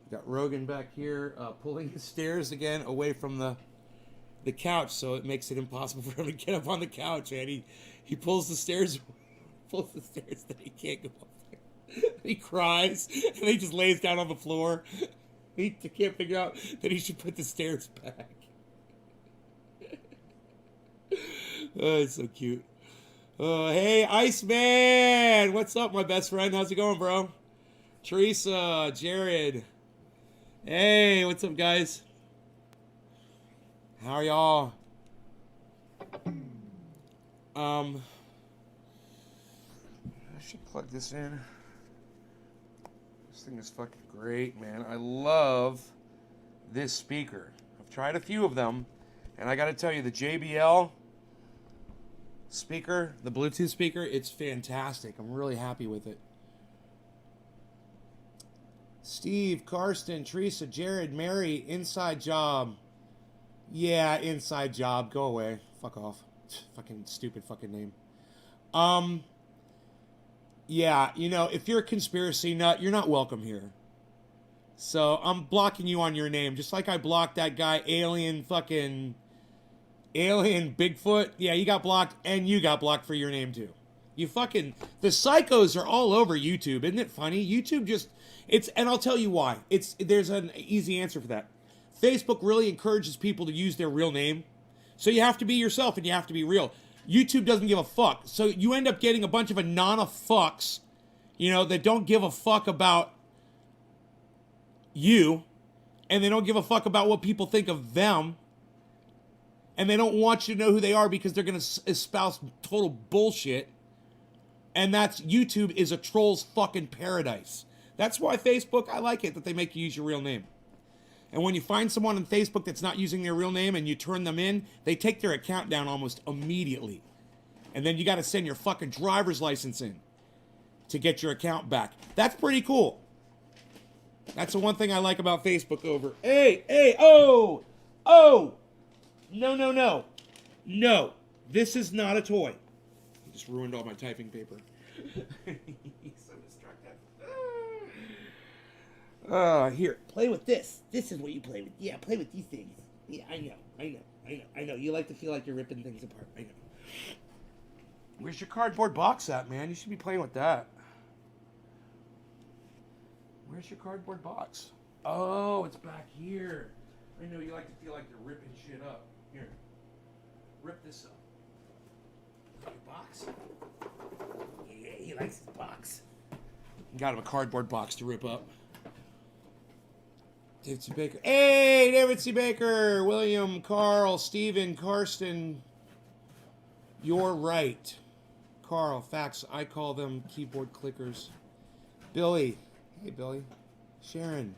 Got Rogan back here pulling the stairs again away from the couch, so it makes it impossible for him to get up on the couch. And he pulls the stairs, that he can't go up there. He cries and he just lays down on the floor. He can't figure out that he should put the stairs back. Oh, it's so cute. Oh, hey, Iceman! What's up, my best friend? How's it going, bro? Teresa, Jared. Hey, what's up, guys? How are y'all? I should plug this in. This thing is fucking great, man. I love this speaker. I've tried a few of them, and I gotta tell you, the JBL speaker, the Bluetooth speaker, it's fantastic. I'm really happy with it. Steve, Karsten, Teresa, Jared, Mary, Inside Job. Yeah, Inside Job. Go away. Fuck off. Fucking stupid fucking name. Yeah, you know, if you're a conspiracy nut, you're not welcome here. So I'm blocking you on your name, just like I blocked that guy, Alien Bigfoot. Yeah, he got blocked, and you got blocked for your name too. You fucking, the psychos are all over YouTube. Isn't it funny? YouTube just, and I'll tell you why. There's an easy answer for that. Facebook really encourages people to use their real name. So you have to be yourself and you have to be real. YouTube doesn't give a fuck. So you end up getting a bunch of anona fucks, you know, that don't give a fuck about you, and they don't give a fuck about what people think of them, and they don't want you to know who they are because they're going to espouse total bullshit. And that's, YouTube is a troll's fucking paradise. That's why Facebook, I like it that they make you use your real name. And when you find someone on Facebook that's not using their real name and you turn them in, they take their account down almost immediately. And then you got to send your fucking driver's license in to get your account back. That's pretty cool. That's the one thing I like about Facebook over. Oh! No. This is not a toy. I just ruined all my typing paper. He's so destructive. Here, play with this. This is what you play with. Yeah, play with these things. Yeah, I know. You like to feel like you're ripping things apart. I know. Where's your cardboard box at, man? You should be playing with that. Where's your cardboard box? Oh, it's back here. I know you like to feel like you're ripping shit up. Here, rip this up. Your box? Yeah, he likes his box. Got him a cardboard box to rip up. David C. Baker. Hey, David C. Baker. William, Carl, Steven, Karsten. You're right. Carl, facts. I call them keyboard clickers. Billy. Hey, Billy. Sharon.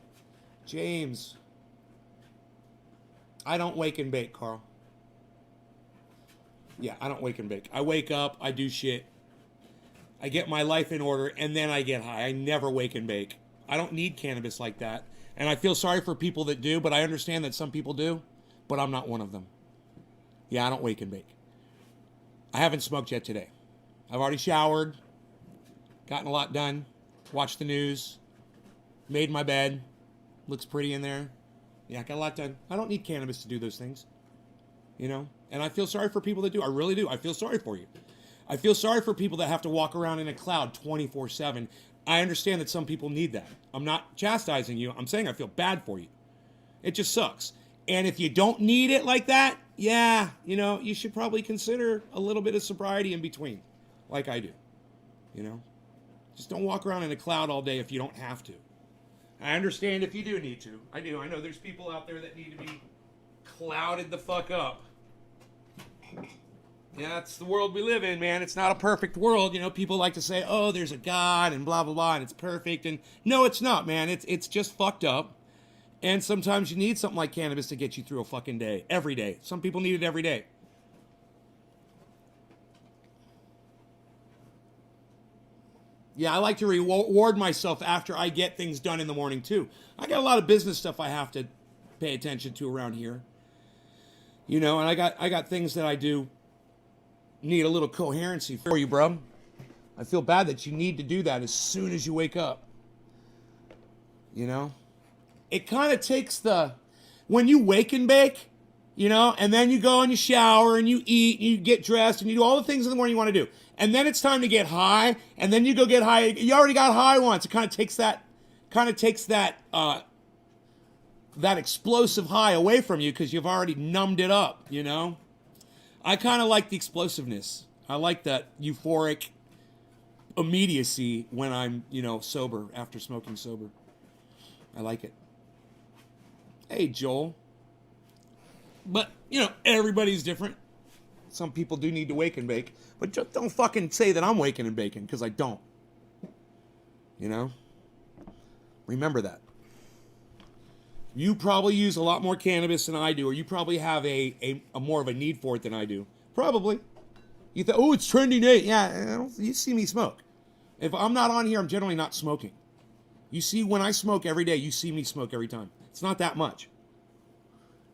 James. I don't wake and bake, Carl. Yeah, I don't wake and bake. I wake up, I do shit. I get my life in order, and then I get high. I never wake and bake. I don't need cannabis like that. And I feel sorry for people that do, but I understand that some people do, but I'm not one of them. Yeah, I don't wake and bake. I haven't smoked yet today. I've already showered, gotten a lot done, watched the news, made my bed, looks pretty in there. Yeah, I got a lot done. I don't need cannabis to do those things, you know? And I feel sorry for people that do. I really do. I feel sorry for you. I feel sorry for people that have to walk around in a cloud 24/7. I understand that some people need that. I'm not chastising you. I'm saying I feel bad for you. It just sucks. And if you don't need it like that, yeah, you know, you should probably consider a little bit of sobriety in between, like I do, you know? Just don't walk around in a cloud all day if you don't have to. I understand if you do need to. I do. I know there's people out there that need to be clouded the fuck up. Yeah, that's the world we live in, man. It's not a perfect world. You know, people like to say, oh, there's a God and blah, blah, blah, and it's perfect. And no, it's not, man. It's just fucked up. And sometimes you need something like cannabis to get you through a fucking day. Every day. Some people need it every day. Yeah, I like to reward myself after I get things done in the morning, too. I got a lot of business stuff I have to pay attention to around here. You know, and I got things that I do need a little coherency for you, bro. I feel bad that you need to do that as soon as you wake up. You know? it kind of takes the, when you wake and bake, you know, and then you go and you shower and you eat and you get dressed and you do all the things in the morning you want to do. And then it's time to get high, and then you go get high. You already got high once. It kind of takes that, that explosive high away from you because you've already numbed it up, you know? I kind of like the explosiveness. I like that euphoric immediacy when I'm, you know, sober, after smoking sober. I like it. Hey, Joel. But, you know, everybody's different. Some people do need to wake and bake. But just don't fucking say that I'm waking and baking, because I don't. You know? Remember that. You probably use a lot more cannabis than I do, or you probably have a more of a need for it than I do. Probably. You think, oh, it's trending. Yeah, you see me smoke. If I'm not on here, I'm generally not smoking. You see, when I smoke every day, you see me smoke every time. It's not that much.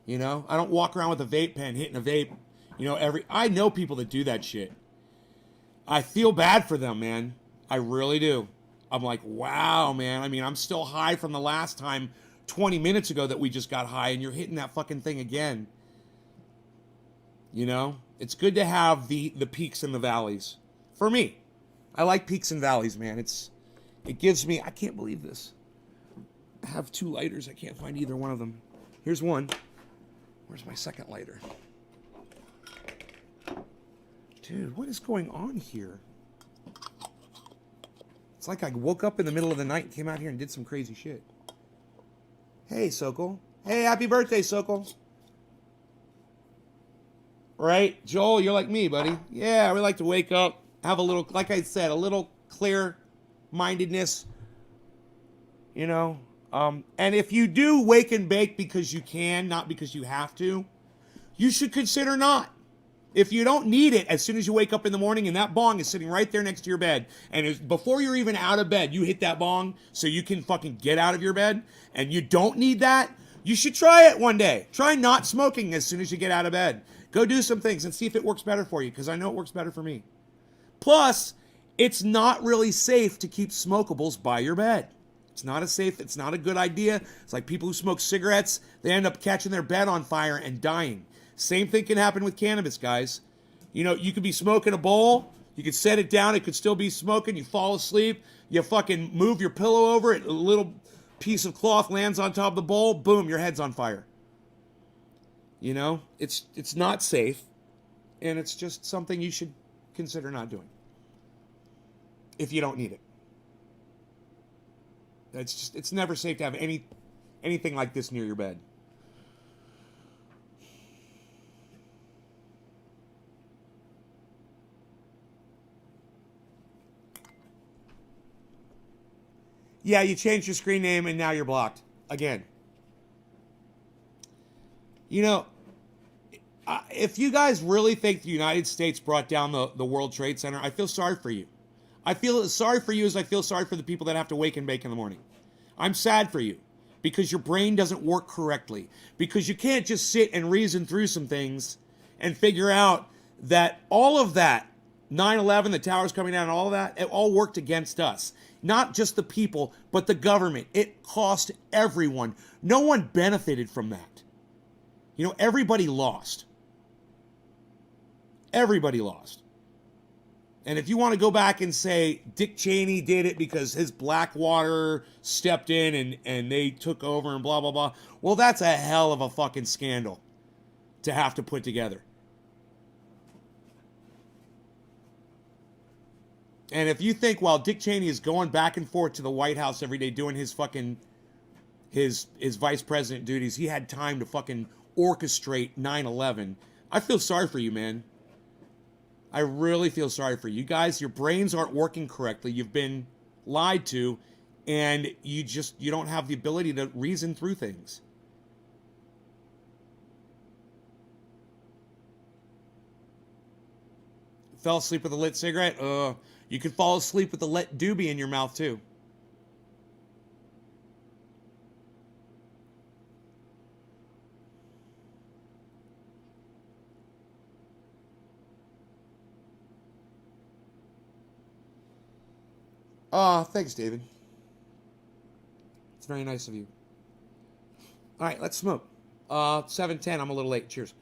You know, I don't walk around with a vape pen hitting a vape. You know, I know people that do that shit. I feel bad for them, man. I really do. I'm like, wow, man. I mean, I'm still high from the last time 20 minutes ago that we just got high, and you're hitting that fucking thing again. You know, it's good to have the peaks and the valleys. For me, I like peaks and valleys, man. It gives me, I can't believe this. I have 2 lighters. I can't find either one of them. Here's one. Where's my second lighter? Dude, what is going on here? It's like I woke up in the middle of the night and came out here and did some crazy shit. Hey, Sokol. Hey, happy birthday, Sokol. Right? Joel, you're like me, buddy. Yeah, we like to wake up, have a little, like I said, a little clear-mindedness. You know? And if you do wake and bake because you can, not because you have to, you should consider not. If you don't need it, as soon as you wake up in the morning and that bong is sitting right there next to your bed, and before you're even out of bed, you hit that bong so you can fucking get out of your bed, and you don't need that, you should try it one day. Try not smoking as soon as you get out of bed. Go do some things and see if it works better for you, because I know it works better for me. Plus, it's not really safe to keep smokables by your bed. It's not a good idea. It's like people who smoke cigarettes, they end up catching their bed on fire and dying. Same thing can happen with cannabis, guys. You know, you could be smoking a bowl, you could set it down, it could still be smoking, you fall asleep, you fucking move your pillow over it, a little piece of cloth lands on top of the bowl, boom, your head's on fire. You know, it's not safe, and it's just something you should consider not doing if you don't need it. It's never safe to have anything like this near your bed. Yeah, you changed your screen name and now you're blocked again. You know, if you guys really think the United States brought down the World Trade Center, I feel sorry for you. I feel as sorry for you as I feel sorry for the people that have to wake and bake in the morning. I'm sad for you because your brain doesn't work correctly. Because you can't just sit and reason through some things and figure out that all of that, 9/11, the towers coming down, and all of that, it all worked against us. Not just the people, but the government. It cost everyone. No one benefited from that. You know, everybody lost. Everybody lost. And if you want to go back and say Dick Cheney did it because his Blackwater stepped in and they took over and blah, blah, blah. Well, that's a hell of a fucking scandal to have to put together. And if you think while Dick Cheney is going back and forth to the White House every day doing his fucking, his vice president duties, he had time to fucking orchestrate 9/11, I feel sorry for you, man. I really feel sorry for you. You guys, your brains aren't working correctly. You've been lied to, and you don't have the ability to reason through things. Fell asleep with a lit cigarette? You could fall asleep with a lit doobie in your mouth, too. Thanks, David. It's very nice of you. All right, let's smoke. 7:10. I'm a little late. Cheers.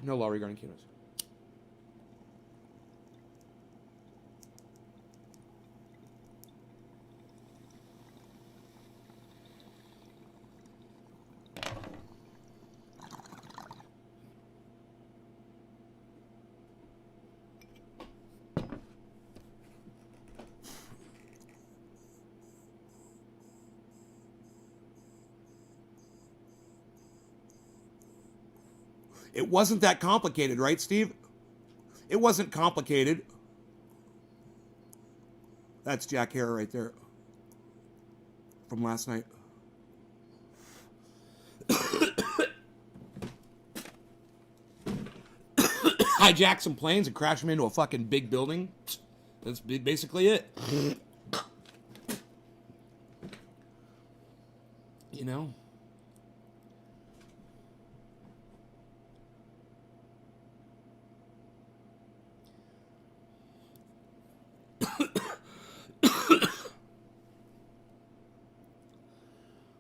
No law regarding cannabis. It wasn't that complicated, right, Steve? It wasn't complicated. That's Jack Harrow right there from last night. Hijack some planes and crash them into a fucking big building. That's basically it. You know?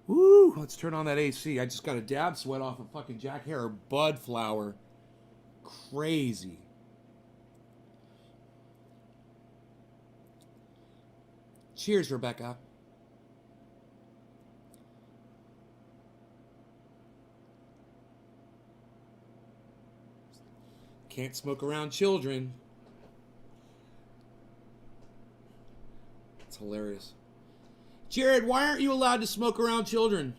Woo, let's turn on that AC. I just got a dab sweat off of fucking Jack Harrow bud flower. Crazy. Cheers, Rebecca. Can't smoke around children. It's hilarious. Jared, why aren't you allowed to smoke around children?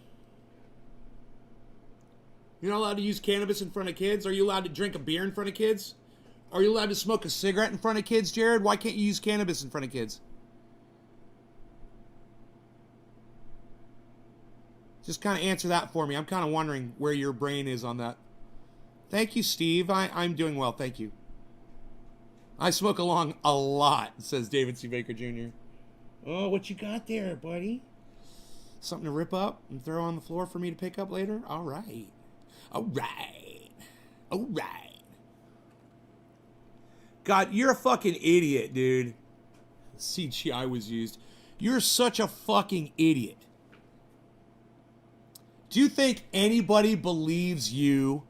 You're not allowed to use cannabis in front of kids? Are you allowed to drink a beer in front of kids? Are you allowed to smoke a cigarette in front of kids, Jared? Why can't you use cannabis in front of kids? Just kind of answer that for me. I'm kind of wondering where your brain is on that. Thank you, Steve. I'm doing well, thank you. I smoke along a lot, says David C. Baker Jr. Oh, what you got there, buddy? Something to rip up and throw on the floor for me to pick up later? All right. All right. All right. God, you're a fucking idiot, dude. CGI was used. You're such a fucking idiot. Do you think anybody believes you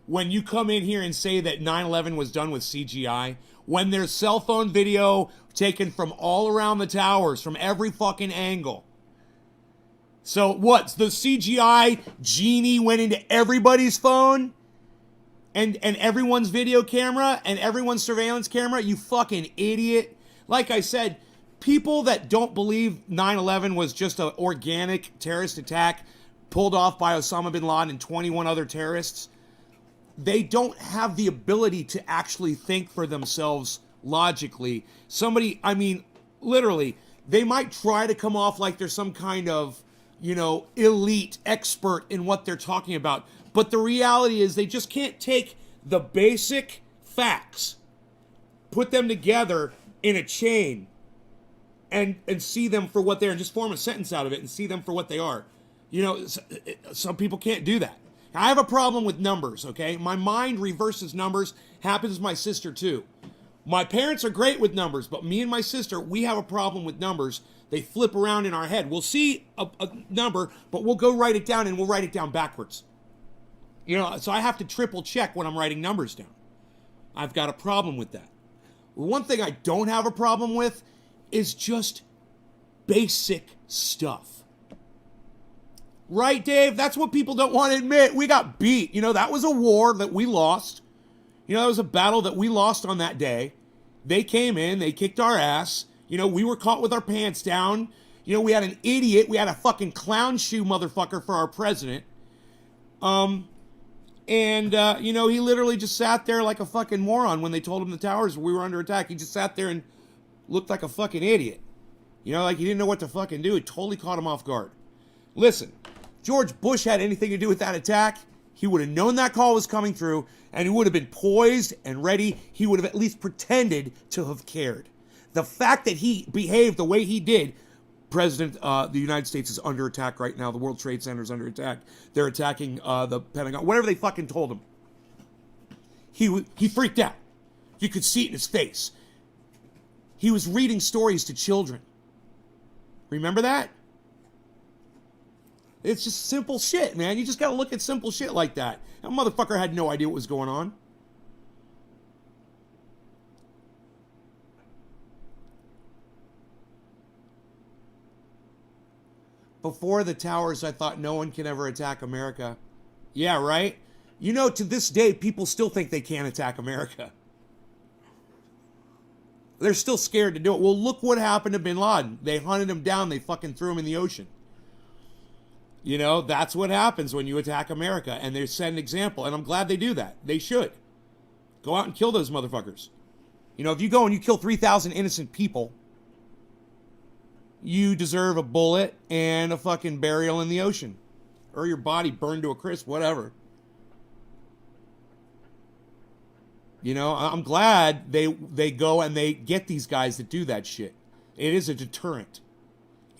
when you come in here and say that 9/11 was done with CGI? When there's cell phone video taken from all around the towers, from every fucking angle. So what? The CGI genie went into everybody's phone? And everyone's video camera? And everyone's surveillance camera? You fucking idiot. Like I said, people that don't believe 9/11 was just an organic terrorist attack pulled off by Osama bin Laden and 21 other terrorists, they don't have the ability to actually think for themselves logically. Somebody, I mean, literally, they might try to come off like they're some kind of, you know, elite expert in what they're talking about. But the reality is they just can't take the basic facts, put them together in a chain, and see them for what they are, and just form a sentence out of it and see them for what they are. You know, some people can't do that. I have a problem with numbers, okay? My mind reverses numbers. Happens to my sister, too. My parents are great with numbers, but me and my sister, we have a problem with numbers. They flip around in our head. We'll see a number, but we'll go write it down, and we'll write it down backwards. You know, so I have to triple check when I'm writing numbers down. I've got a problem with that. One thing I don't have a problem with is just basic stuff. Right, Dave? That's what people don't want to admit. We got beat. You know, that was a war that we lost. You know, that was a battle that we lost on that day. They came in, they kicked our ass. You know, we were caught with our pants down. You know, we had an idiot. We had a fucking clown shoe motherfucker for our president. You know, he literally just sat there like a fucking moron when they told him the towers we were under attack. He just sat there and looked like a fucking idiot. You know, like he didn't know what to fucking do. It totally caught him off guard. Listen, George Bush had anything to do with that attack, he would have known that call was coming through, and he would have been poised and ready. He would have at least pretended to have cared. The fact that he behaved the way he did, President, the United States is under attack right now. The World Trade Center is under attack. They're attacking the Pentagon. Whatever they fucking told him. He freaked out. You could see it in his face. He was reading stories to children. Remember that? It's just simple shit, man. You just got to look at simple shit like that. That motherfucker had no idea what was going on. Before the towers, I thought no one can ever attack America. Yeah, right? You know, to this day, people still think they can't attack America. They're still scared to do it. Well, look what happened to bin Laden. They hunted him down. They fucking threw him in the ocean. You know, that's what happens when you attack America. And they set an example. And I'm glad they do that. They should. Go out and kill those motherfuckers. You know, if you go and you kill 3,000 innocent people, you deserve a bullet and a fucking burial in the ocean. Or your body burned to a crisp, whatever. You know, I'm glad they go and they get these guys that do that shit. It is a deterrent.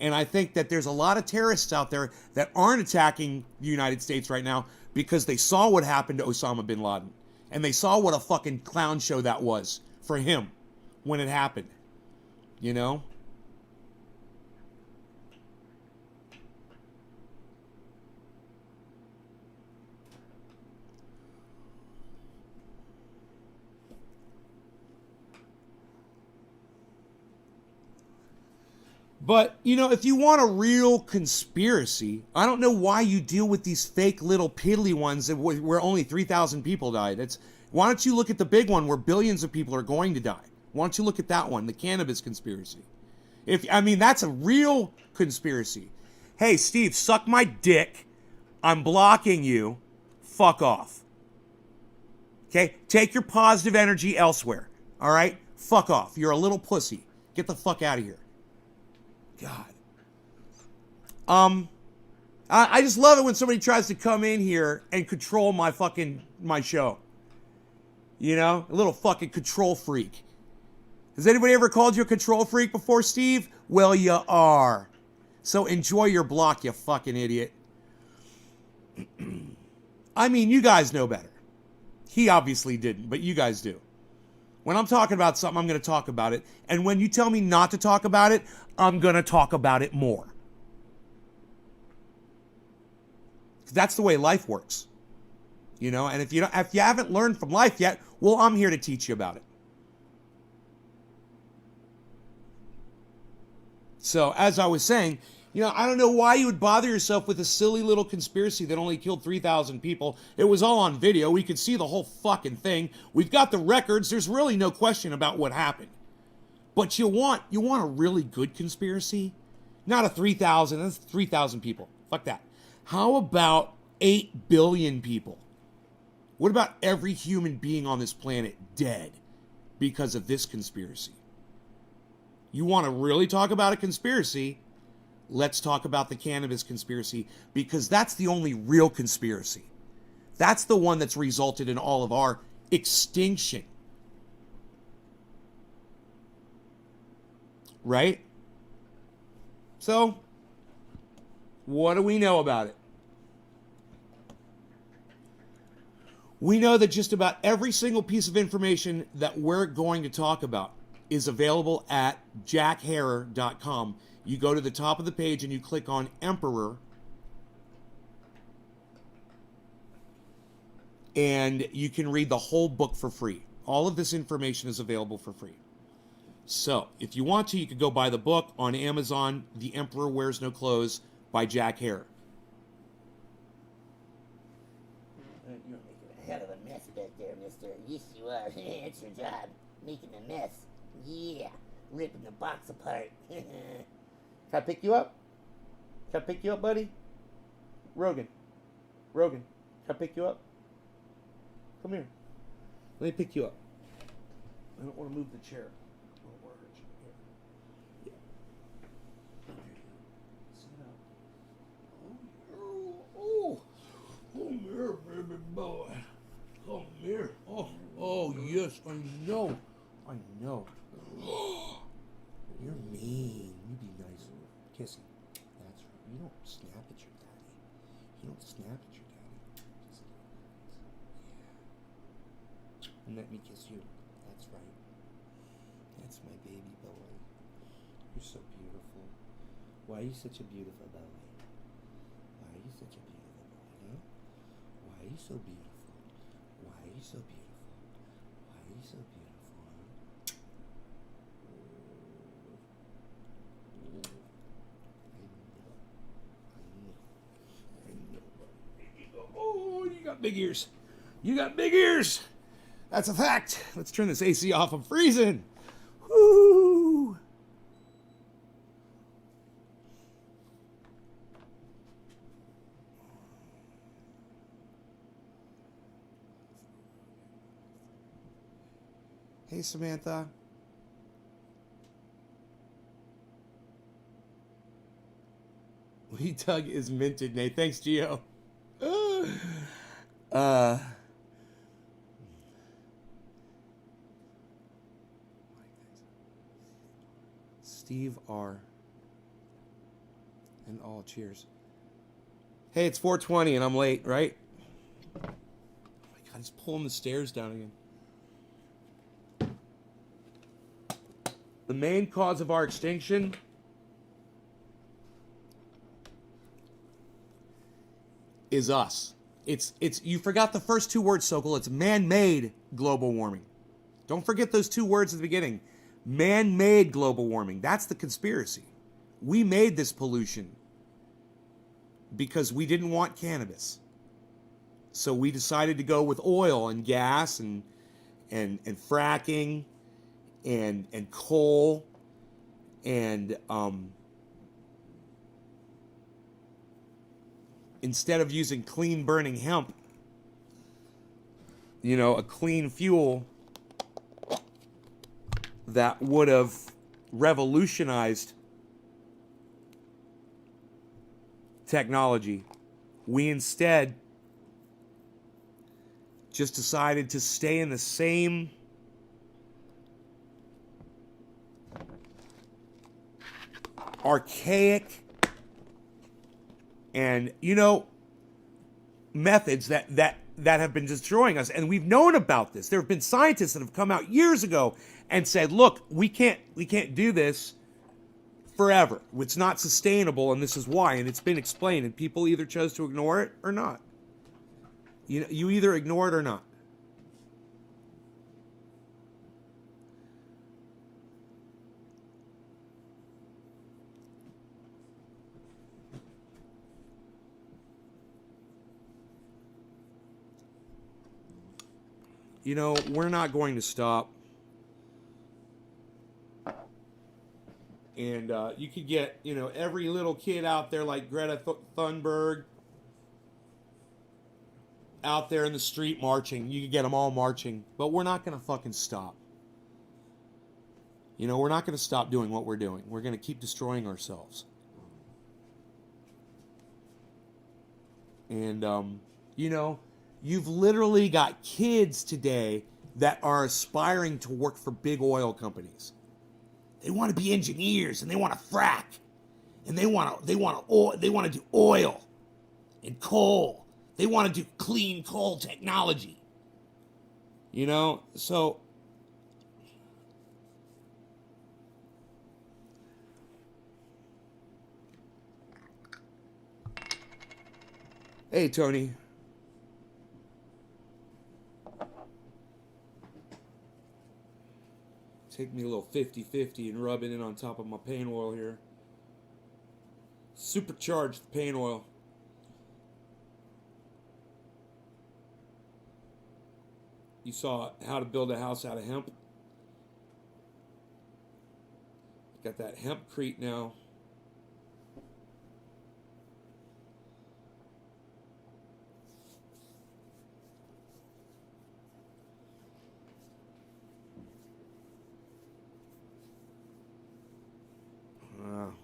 And I think that there's a lot of terrorists out there that aren't attacking the United States right now because they saw what happened to Osama bin Laden. And they saw what a fucking clown show that was for him when it happened. You know? But, you know, if you want a real conspiracy, I don't know why you deal with these fake little piddly ones where only 3,000 people died. Why don't you look at the big one where billions of people are going to die? Why don't you look at that one, the cannabis conspiracy? That's a real conspiracy. Hey, Steve, suck my dick. I'm blocking you. Fuck off. Okay? Take your positive energy elsewhere. All right? Fuck off. You're a little pussy. Get the fuck out of here. God. I just love it when somebody tries to come in here and control my show. You know? A little fucking control freak. Has anybody ever called you a control freak before, Steve? Well, you are. So enjoy your block, you fucking idiot. I mean, you guys know better. He obviously didn't, but you guys do. When I'm talking about something, I'm going to talk about it. And when you tell me not to talk about it, I'm going to talk about it more. That's the way life works. You know, and if you haven't learned from life yet, well, I'm here to teach you about it. So, as I was saying, you know, I don't know why you would bother yourself with a silly little conspiracy that only killed 3,000 people. It was all on video. We could see the whole fucking thing. We've got the records. There's really no question about what happened. But you want a really good conspiracy? Not a 3,000. That's 3,000 people. Fuck that. How about 8 billion people? What about every human being on this planet dead because of this conspiracy? You want to really talk about a conspiracy? Let's talk about the cannabis conspiracy, because that's the only real conspiracy. That's the one that's resulted in all of our extinction. Right? So, what do we know about it? We know that just about every single piece of information that we're going to talk about is available at jackherer.com. You go to the top of the page and you click on Emperor, and you can read the whole book for free. All of this information is available for free. So, if you want to, you could go buy the book on Amazon, The Emperor Wears No Clothes by Jack Herer. You're making a hell of a mess back there, mister. Yes, you are. It's your job. Making a mess. Yeah. Ripping the box apart. Can I pick you up? Can I pick you up, buddy? Rogan, can I pick you up? Come here. Let me pick you up. I don't want to move the chair. I don't want to hurt you. Here. Yeah. Sit up. Oh, come here, baby boy. Come here. Oh, yes, I know. You're mean. You be nice. Kiss him. That's right. You don't snap at your daddy. Just yeah. And let me kiss you. That's right. That's my baby boy. You're so beautiful. Why are you such a beautiful boy? Why are are you so beautiful? Why are you so beautiful? Why are you so beautiful? I know. Oh, you got big ears. You got big ears. That's a fact. Let's turn this AC off. I'm freezing. Woo! Hey, Samantha. We Tug is minted, Nate. Thanks, Gio. Uh, Steve R. And all cheers. Hey, it's 4:20 and I'm late, right? Oh my God, he's pulling the stairs down again. The main cause of our extinction is us. It's you forgot the first two words, Sokol. It's man-made global warming. Don't forget those two words at the beginning. Man-made global warming. That's the conspiracy. We made this pollution because we didn't want cannabis. So we decided to go with oil and gas and fracking and coal and instead of using clean burning hemp, you know, a clean fuel that would have revolutionized technology, we instead just decided to stay in the same archaic and, you know, methods that have been destroying us. And we've known about this. There have been scientists that have come out years ago and said, look, we can't do this forever. It's not sustainable, and this is why. And it's been explained, and people either chose to ignore it or not. You either ignore it or not. You know, we're not going to stop. And you could get, you know, every little kid out there like Greta Thunberg out there in the street marching. You could get them all marching. But we're not going to fucking stop. You know, we're not going to stop doing what we're doing. We're going to keep destroying ourselves. And, you know, you've literally got kids today that are aspiring to work for big oil companies. They want to be engineers and they want to frack, and they want to do oil and coal. They want to do clean coal technology. You know, so hey, Tony. Take me a little 50-50 and rub it in on top of my paint oil here. Supercharged paint oil. You saw how to build a house out of hemp. Got that hempcrete now.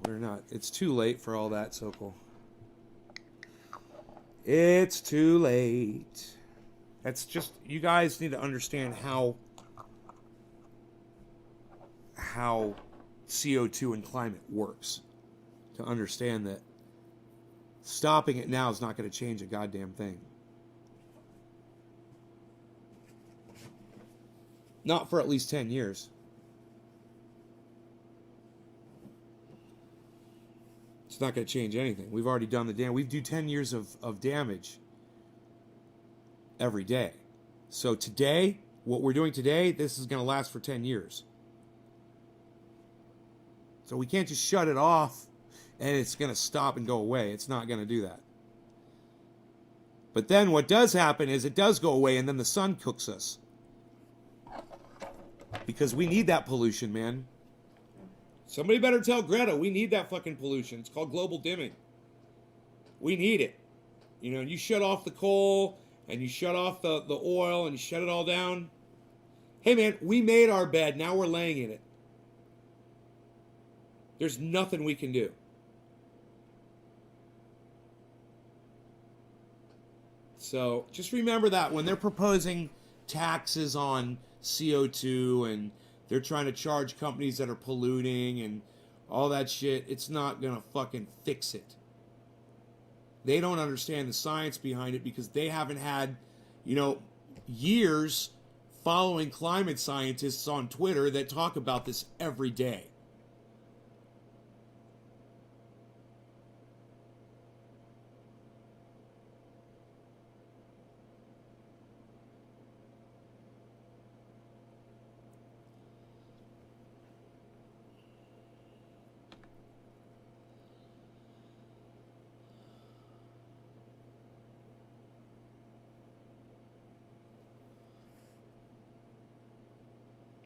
We're not. It's too late for all that, Sokol. It's too late. That's just, you guys need to understand how CO2 and climate works. To understand that stopping it now is not going to change a goddamn thing. Not for at least 10 years. It's not going to change anything. We've already done the damage. We've done 10 years of damage. every day. So today, what we're doing today, this is going to last for 10 years. So we can't just shut it off and it's going to stop and go away. It's not going to do that. But then what does happen is it does go away and then the sun cooks us. Because we need that pollution, man. Somebody better tell Greta we need that fucking pollution. It's called global dimming. We need it. You know, you shut off the coal and you shut off the oil and you shut it all down. Hey, man, we made our bed. Now we're laying in it. There's nothing we can do. So just remember that when they're proposing taxes on CO2 and they're trying to charge companies that are polluting and all that shit, it's not going to fucking fix it. They don't understand the science behind it because they haven't had, you know, years following climate scientists on Twitter that talk about this every day.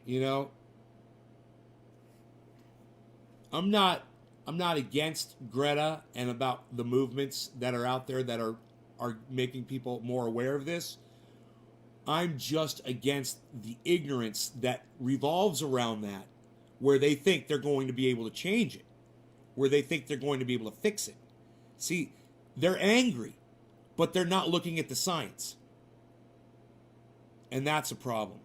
You know, I'm not against Greta and about the movements that are out there that are making people more aware of this. I'm just against the ignorance that revolves around that, where they think they're going to be able to change it, where they think they're going to be able to fix it. See, they're angry, but they're not looking at the science. And that's a problem.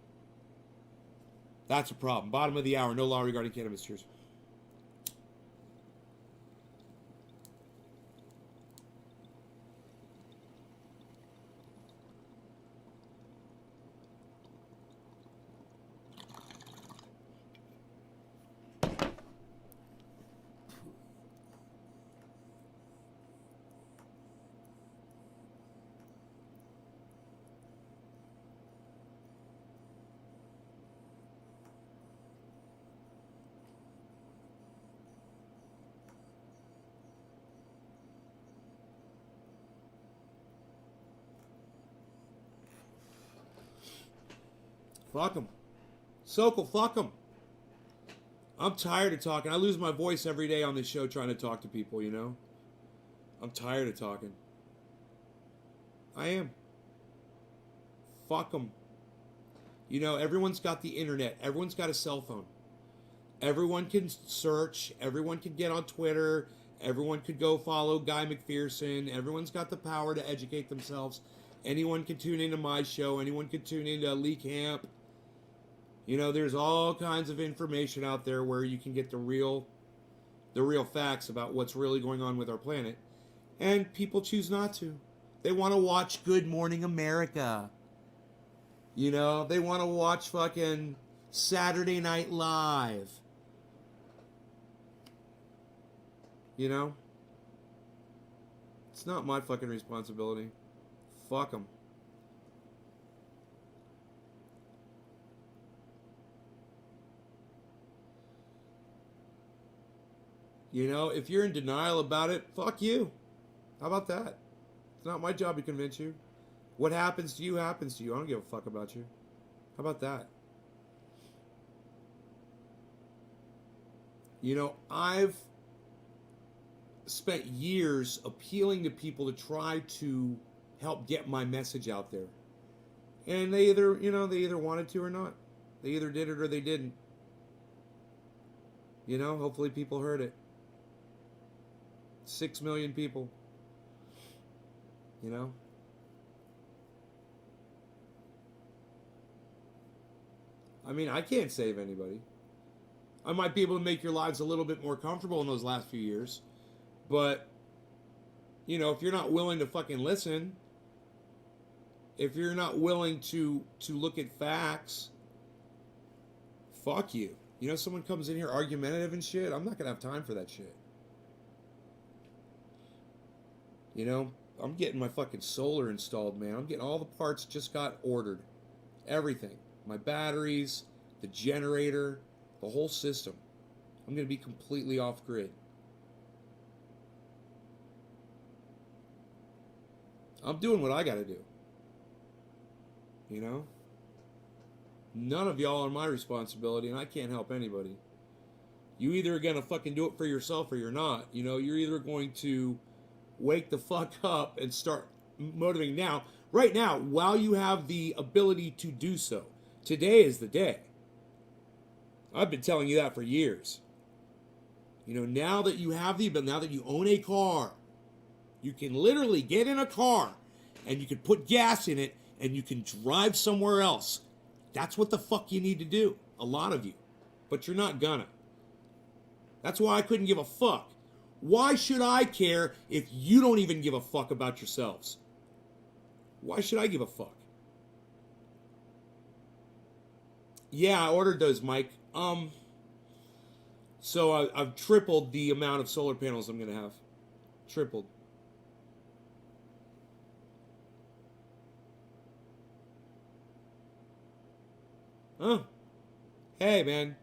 That's a problem. Bottom of the hour. No law regarding cannabis. Cheers. Fuck them. Sokol, fuck them. I'm tired of talking. I lose my voice every day on this show trying to talk to people, you know? I'm tired of talking. I am. Fuck them. You know, everyone's got the internet. Everyone's got a cell phone. Everyone can search. Everyone can get on Twitter. Everyone could go follow Guy McPherson. Everyone's got the power to educate themselves. Anyone can tune into my show. Anyone can tune into Lee Camp. You know, there's all kinds of information out there where you can get the real facts about what's really going on with our planet. And people choose not to. They want to watch Good Morning America. You know, they want to watch fucking Saturday Night Live. You know? It's not my fucking responsibility. Fuck them. You know, if you're in denial about it, fuck you. How about that? It's not my job to convince you. What happens to you happens to you. I don't give a fuck about you. How about that? You know, I've spent years appealing to people to try to help get my message out there. And they either wanted to or not. They either did it or they didn't. You know, hopefully people heard it. 6 million people. You know? I mean, I can't save anybody. I might be able to make your lives a little bit more comfortable in those last few years. But, you know, if you're not willing to fucking listen, if you're not willing to look at facts, fuck you. You know, someone comes in here argumentative and shit, I'm not going to have time for that shit. You know, I'm getting my fucking solar installed, man. I'm getting all the parts just got ordered. Everything. My batteries, the generator, the whole system. I'm going to be completely off grid. I'm doing what I got to do. You know? None of y'all are my responsibility, and I can't help anybody. You either are going to fucking do it for yourself or you're not. You know, you're either going to wake the fuck up and start motivating now, right now, while you have the ability to do so. Today is the day. I've been telling you that for years. You know, now that you have the ability, now that you own a car, you can literally get in a car and you can put gas in it and you can drive somewhere else. That's what the fuck you need to do. A lot of you. But you're not gonna. That's why I couldn't give a fuck. Why should I care if you don't even give a fuck about yourselves? Why should I give a fuck? Yeah, I ordered those, Mike. So I've tripled the amount of solar panels I'm going to have. Tripled. Huh. Hey, man.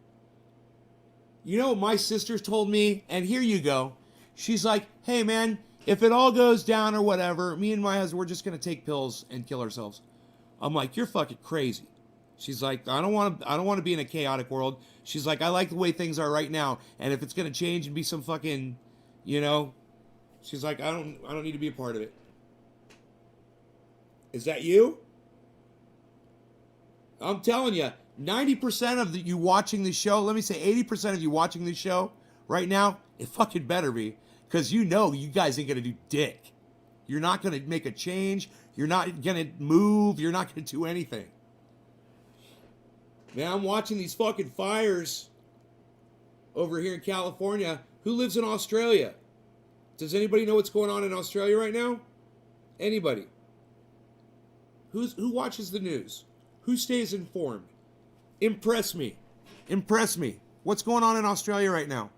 You know what my sister told me? And here you go. She's like, hey, man, if it all goes down or whatever, me and my husband, we're just going to take pills and kill ourselves. I'm like, you're fucking crazy. She's like, I don't want to be in a chaotic world. She's like, I like the way things are right now. And if it's going to change and be some fucking, you know, she's like, I don't need to be a part of it. Is that you? I'm telling you, 90% of you watching the show, let me say 80% of you watching the show right now, it fucking better be. Because you know you guys ain't going to do dick. You're not going to make a change. You're not going to move. You're not going to do anything. Man, I'm watching these fucking fires over here in California. Who lives in Australia? Does anybody know what's going on in Australia right now? Anybody? Who watches the news? Who stays informed? Impress me. Impress me. What's going on in Australia right now?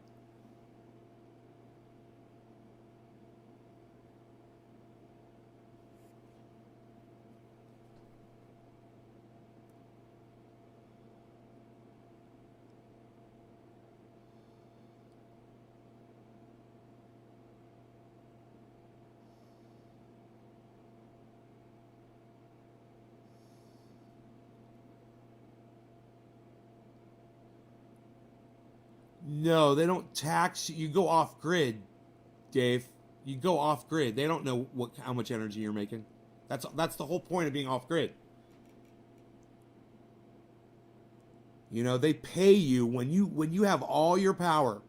No, they don't tax you. You go off grid, Dave. You go off grid. They don't know how much energy you're making. That's the whole point of being off grid. You know, they pay you when you have all your power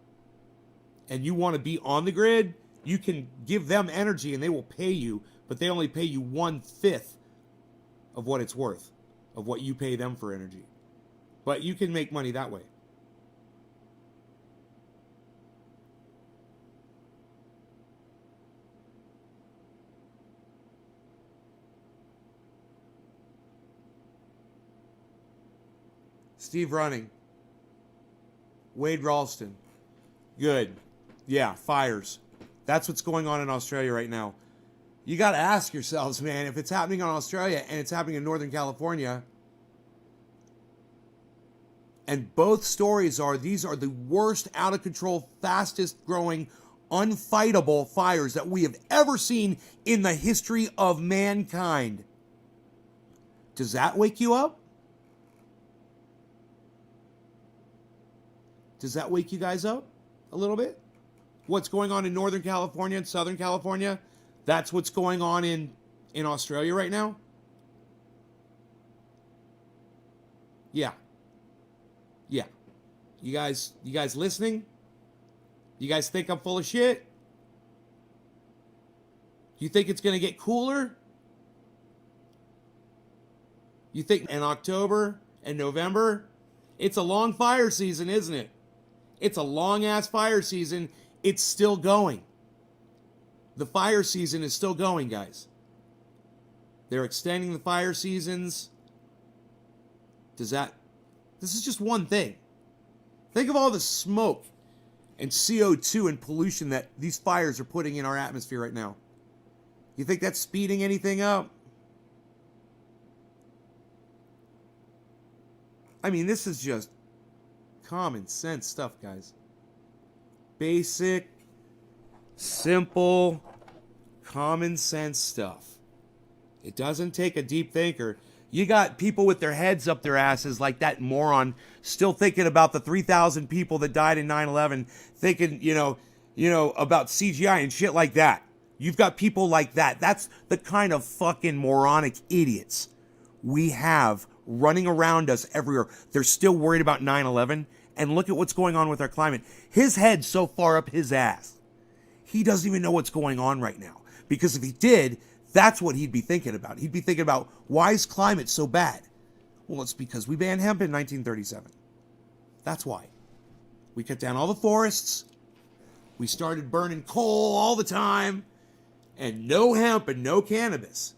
and you want to be on the grid, you can give them energy and they will pay you, but they only pay you 1/5 of what it's worth, of what you pay them for energy. But you can make money that way. Steve Running. Wade Ralston. Good. Yeah, fires. That's what's going on in Australia right now. You got to ask yourselves, man, if it's happening in Australia and it's happening in Northern California, and both stories are, these are the worst, out of control, fastest growing, unfightable fires that we have ever seen in the history of mankind. Does that wake you up? Does that wake you guys up a little bit? What's going on in Northern California and Southern California? That's what's going on in Australia right now? Yeah. Yeah. You guys listening? You guys think I'm full of shit? You think it's going to get cooler? You think in October and November? It's a long fire season, isn't it? It's a long-ass fire season. It's still going. The fire season is still going, guys. They're extending the fire seasons. This is just one thing. Think of all the smoke and CO2 and pollution that these fires are putting in our atmosphere right now. You think that's speeding anything up? I mean, this is just common sense stuff, guys. Basic, simple, common sense stuff. It doesn't take a deep thinker. You got people with their heads up their asses like that moron still thinking about the 3,000 people that died in 9/11, thinking, about CGI and shit like that. You've got people like that. That's the kind of fucking moronic idiots we have running around us everywhere. They're still worried about 9/11, and look at what's going on with our climate. His head's so far up his ass. He doesn't even know what's going on right now. Because if he did, that's what he'd be thinking about. He'd be thinking about, why is climate so bad? Well, it's because we banned hemp in 1937. That's why. We cut down all the forests. We started burning coal all the time. And no hemp and no cannabis.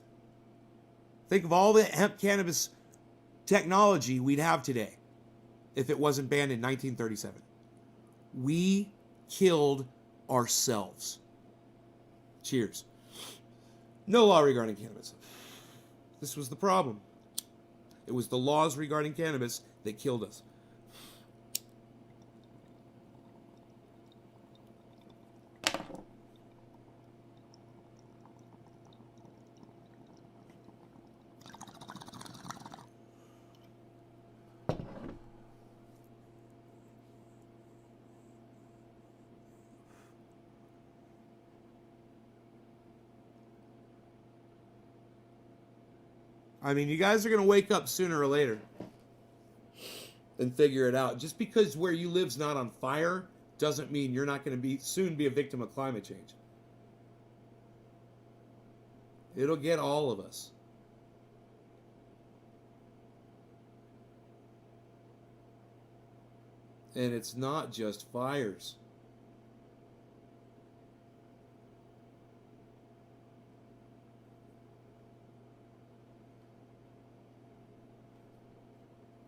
Think of all the hemp cannabis technology we'd have today if it wasn't banned in 1937. We killed ourselves. Cheers. No law regarding cannabis. This was the problem. It was the laws regarding cannabis that killed us. I mean, you guys are going to wake up sooner or later and figure it out. Just because where you live's not on fire doesn't mean you're not going to soon be a victim of climate change. It'll get all of us. And it's not just fires.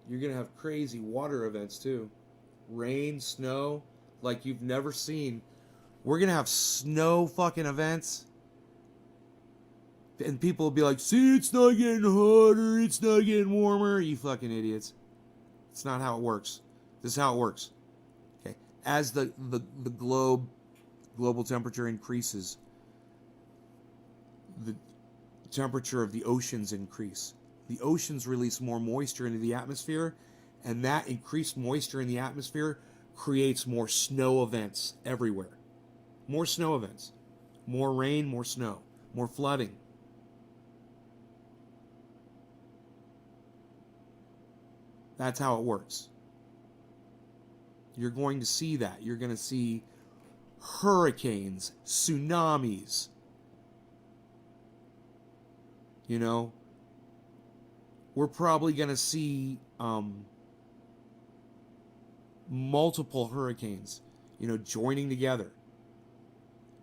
You're going to have crazy water events too. Rain, snow, like you've never seen. We're going to have snow fucking events. And people will be like, see, it's not getting hotter, it's not getting warmer. You fucking idiots. It's not how it works. This is how it works. Okay. As the global temperature increases, the temperature of the oceans increase. The oceans release more moisture into the atmosphere, and that increased moisture in the atmosphere creates more snow events everywhere. More snow events. More rain, more snow. More flooding. That's how it works. You're going to see that. You're going to see hurricanes, tsunamis. You know? We're probably going to see multiple hurricanes, joining together.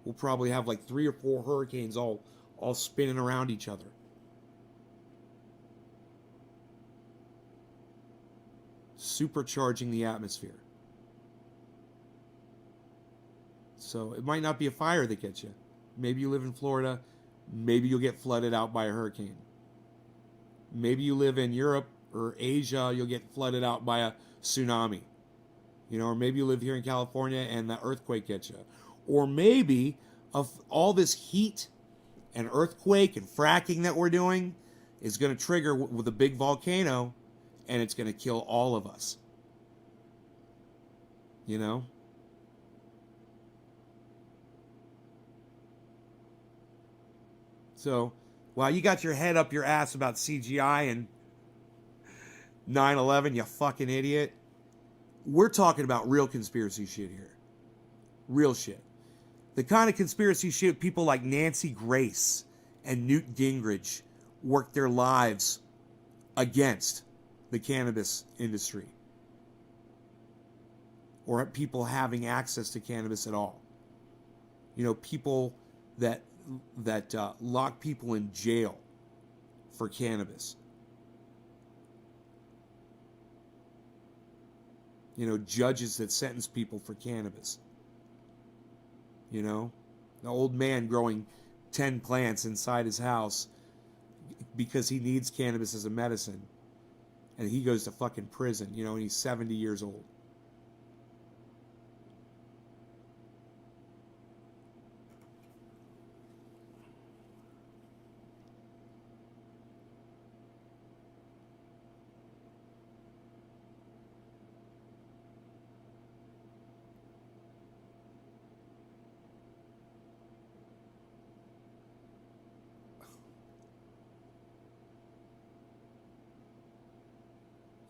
We'll probably have like 3 or 4 hurricanes all spinning around each other. Supercharging the atmosphere. So it might not be a fire that gets you. Maybe you live in Florida. Maybe you'll get flooded out by a hurricane. Maybe you live in Europe or Asia, you'll get flooded out by a tsunami. Or maybe you live here in California and the earthquake gets you. Or maybe all this heat and earthquake and fracking that we're doing is going to trigger with a big volcano, and it's going to kill all of us. So, while you got your head up your ass about CGI and 9/11, you fucking idiot, we're talking about real conspiracy shit here. Real shit. The kind of conspiracy shit people like Nancy Grace and Newt Gingrich worked their lives against the cannabis industry. Or people having access to cannabis at all. People that lock people in jail for cannabis. Judges that sentence people for cannabis. The old man growing 10 plants inside his house because he needs cannabis as a medicine. And he goes to fucking prison, you know, and he's 70 years old.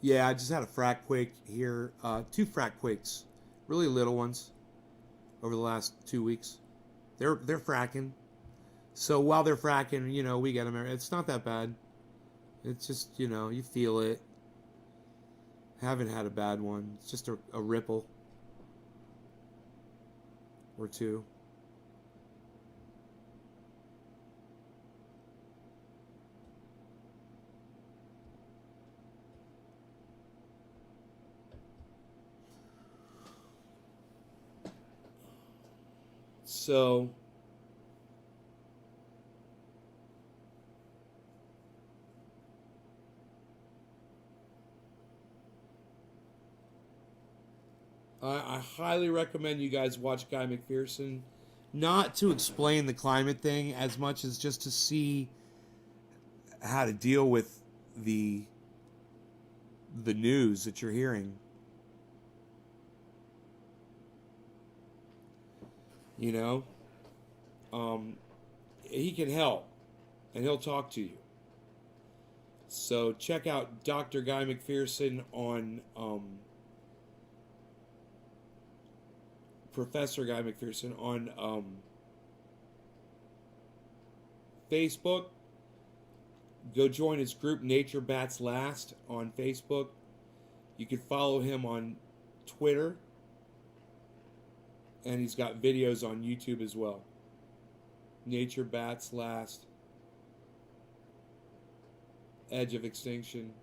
Yeah, I just had a frack quake here. 2 frack quakes, really little ones, over the last 2 weeks. They're fracking. So while they're fracking, you know, we get them. It's not that bad. It's just, you know, you feel it. Haven't had a bad one. It's just a ripple or two. So I highly recommend you guys watch Guy McPherson, not to explain the climate thing as much as just to see how to deal with the news that you're hearing. You know, he can help, and he'll talk to you. So check out Dr. Guy McPherson on Professor Guy McPherson on Facebook. Go join his group Nature Bats Last on Facebook. You can follow him on Twitter. And he's got videos on YouTube as well. Nature Bats Last. Edge of Extinction.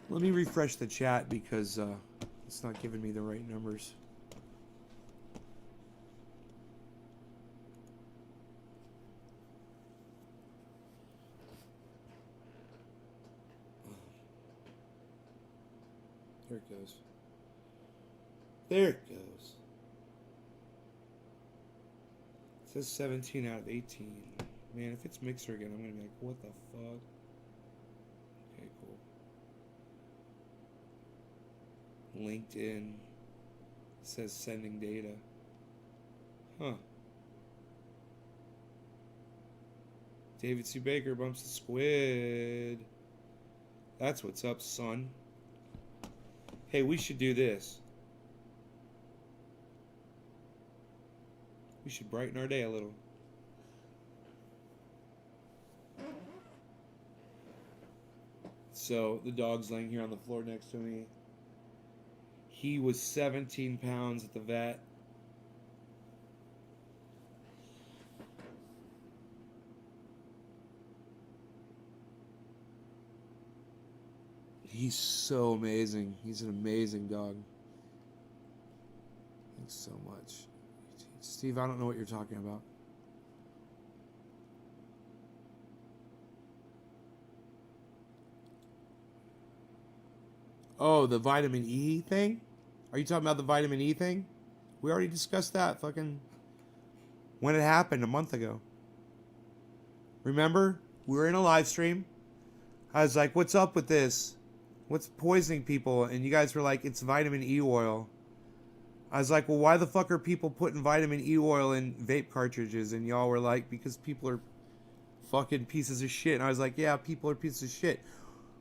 Let me refresh the chat because it's not giving me the right numbers. There it goes. There it goes. It says 17 out of 18. Man, if it's Mixer again, I'm going to be like, what the fuck? Okay, cool. LinkedIn says sending data. Huh. David C. Baker bumps the squid. That's what's up, son. Hey, we should do this. We should brighten our day a little. So, the dog's laying here on the floor next to me. He was 17 pounds at the vet. He's so amazing. He's an amazing dog. Thanks so much. Steve, I don't know what you're talking about. Oh, the vitamin E thing? Are you talking about the vitamin E thing? We already discussed that fucking when it happened a month ago. Remember? We were in a live stream. I was like, what's up with this? What's poisoning people? And you guys were like, it's vitamin E oil. I was like, well, why the fuck are people putting vitamin E oil in vape cartridges? And y'all were like, because people are fucking pieces of shit. And I was like, yeah, people are pieces of shit.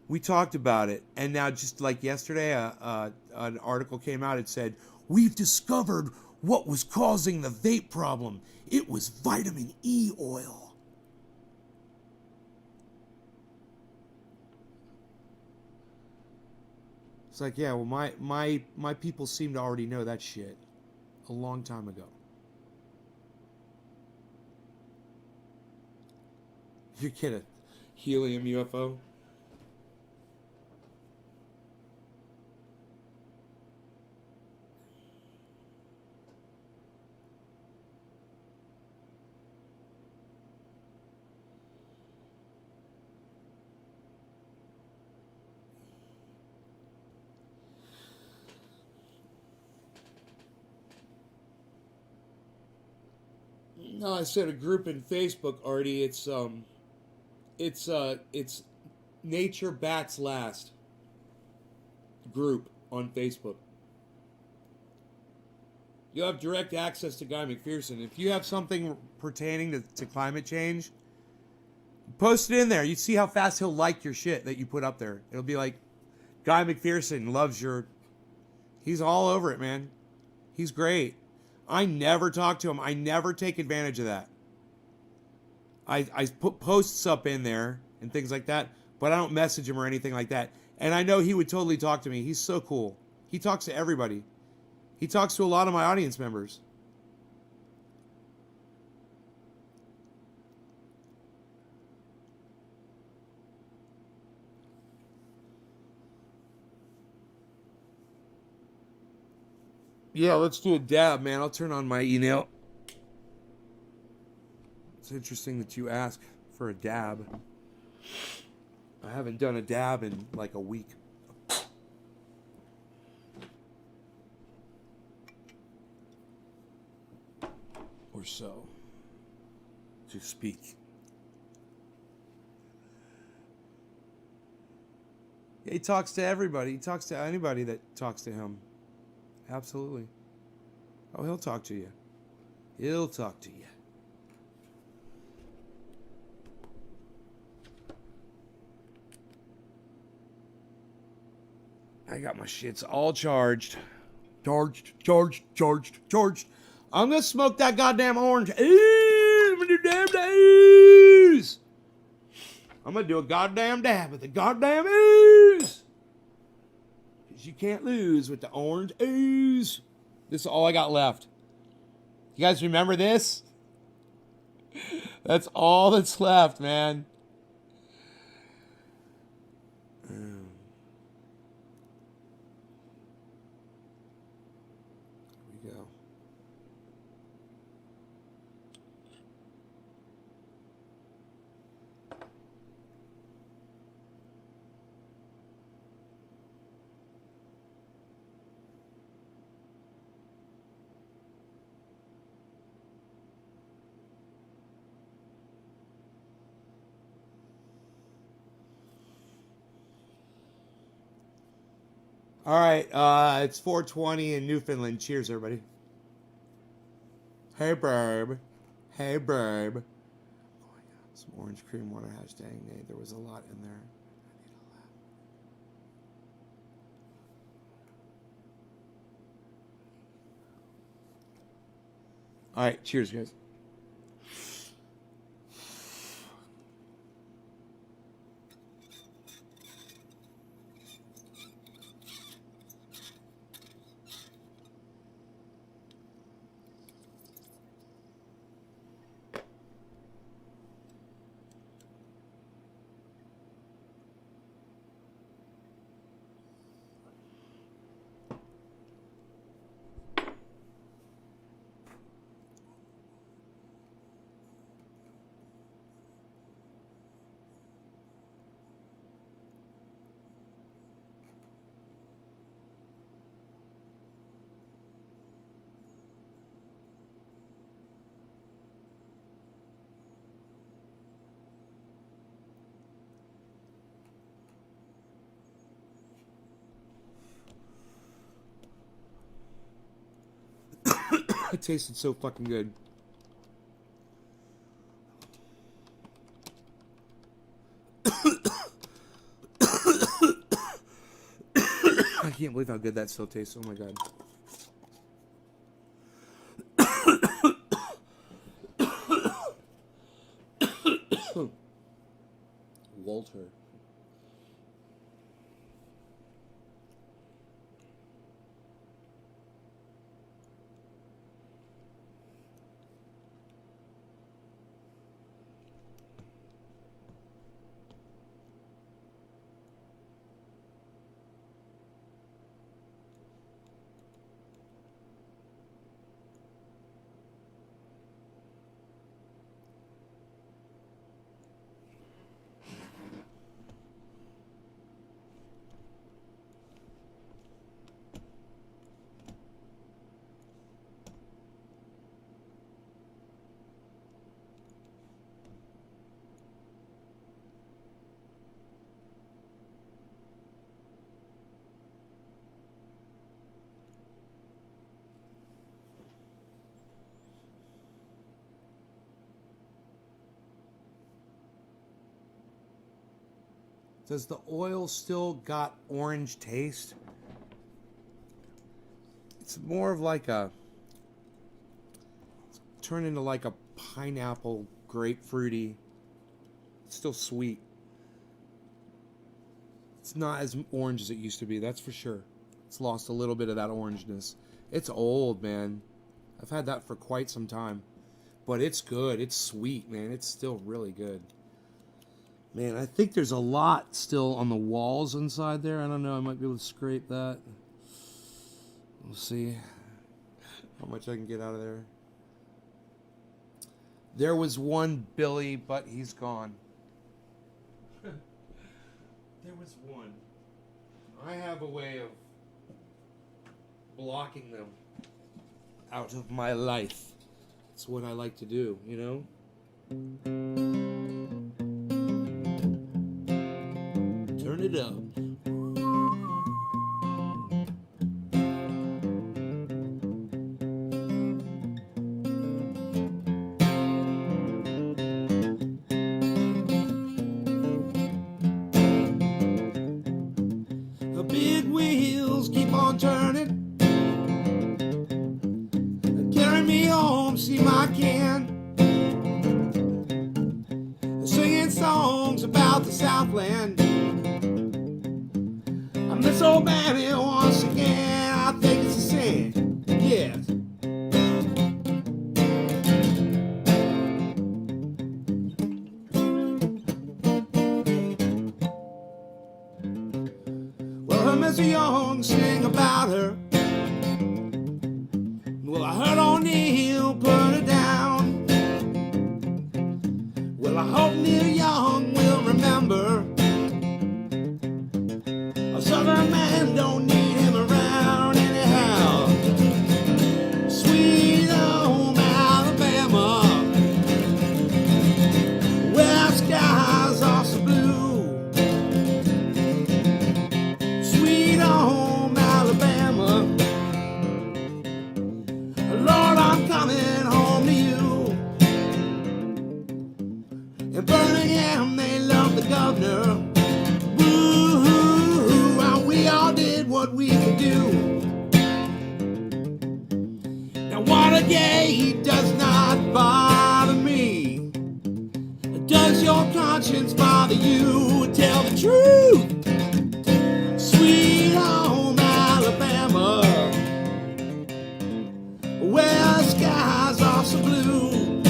We talked about it. And now just like yesterday, an article came out. It said, we've discovered what was causing the vape problem. It was vitamin E oil. It's like, yeah, well, my people seem to already know that shit a long time ago. You get a helium UFO? No, I said a group in Facebook, Artie. It's Nature Bats Last group on Facebook. You'll have direct access to Guy McPherson. If you have something pertaining to climate change, post it in there. You see how fast he'll like your shit that you put up there. It'll be like, Guy McPherson loves your... He's all over it, man. He's great. I never talk to him. I never take advantage of that. I put posts up in there and things like that, but I don't message him or anything like that. And I know he would totally talk to me. He's so cool. He talks to everybody. He talks to a lot of my audience members. Yeah, let's do a dab, man. I'll turn on my email. It's interesting that you ask for a dab. I haven't done a dab in like a week. Or so. To speak. He talks to everybody. He talks to anybody that talks to him. Absolutely. Oh, he'll talk to you. He'll talk to you. I got my shits all charged. Charged. I'm gonna smoke that goddamn orange. Ooh, I'm gonna do damn ooze. I'm gonna do a goddamn dab with the goddamn ooze. Because you can't lose with the orange ooze. This is all I got left. You guys remember this? That's all that's left, man. Here we go. All right, it's 4:20 in Newfoundland. Cheers, everybody. Hey, babe. Hey, babe. Oh, yeah. Some orange cream water hashtag Nate. There was a lot in there. All right, cheers, guys. It tasted so fucking good. I can't believe how good that still tastes. Oh my god. Walter. Does the oil still got orange taste? It's more of like a, it's turned into like a pineapple, grapefruity. It's still sweet. It's not as orange as it used to be, that's for sure. It's lost a little bit of that orangeness. It's old, man. I've had that for quite some time. But it's good. It's sweet, man. It's still really good. Man, I think there's a lot still on the walls inside there. I don't know. I might be able to scrape that. We'll see how much I can get out of there. There was one Billy, but he's gone. There was one. I have a way of blocking them out of my life. It's what I like to do, you know? Turn it up. The big wheels keep on turning. Carry me home, see my can. Singing songs about the Southland. I miss old Mammy once again. I think it's a sin. Yes. Well, I heard Mr. Young sing about her. Well, I heard O'Neill put it down. Well, I hope Neil Young will remember. A southern man don't need him around anyhow. Sweet home Alabama, where skies are so blue. Sweet home Alabama, Lord, I'm coming home to you. In Birmingham, they love the governor. Woo-hoo-hoo, and we all did what we could do. Now Watergate does not bother me. Does your conscience bother you? Tell the truth. Sweet home Alabama, where skies are so blue.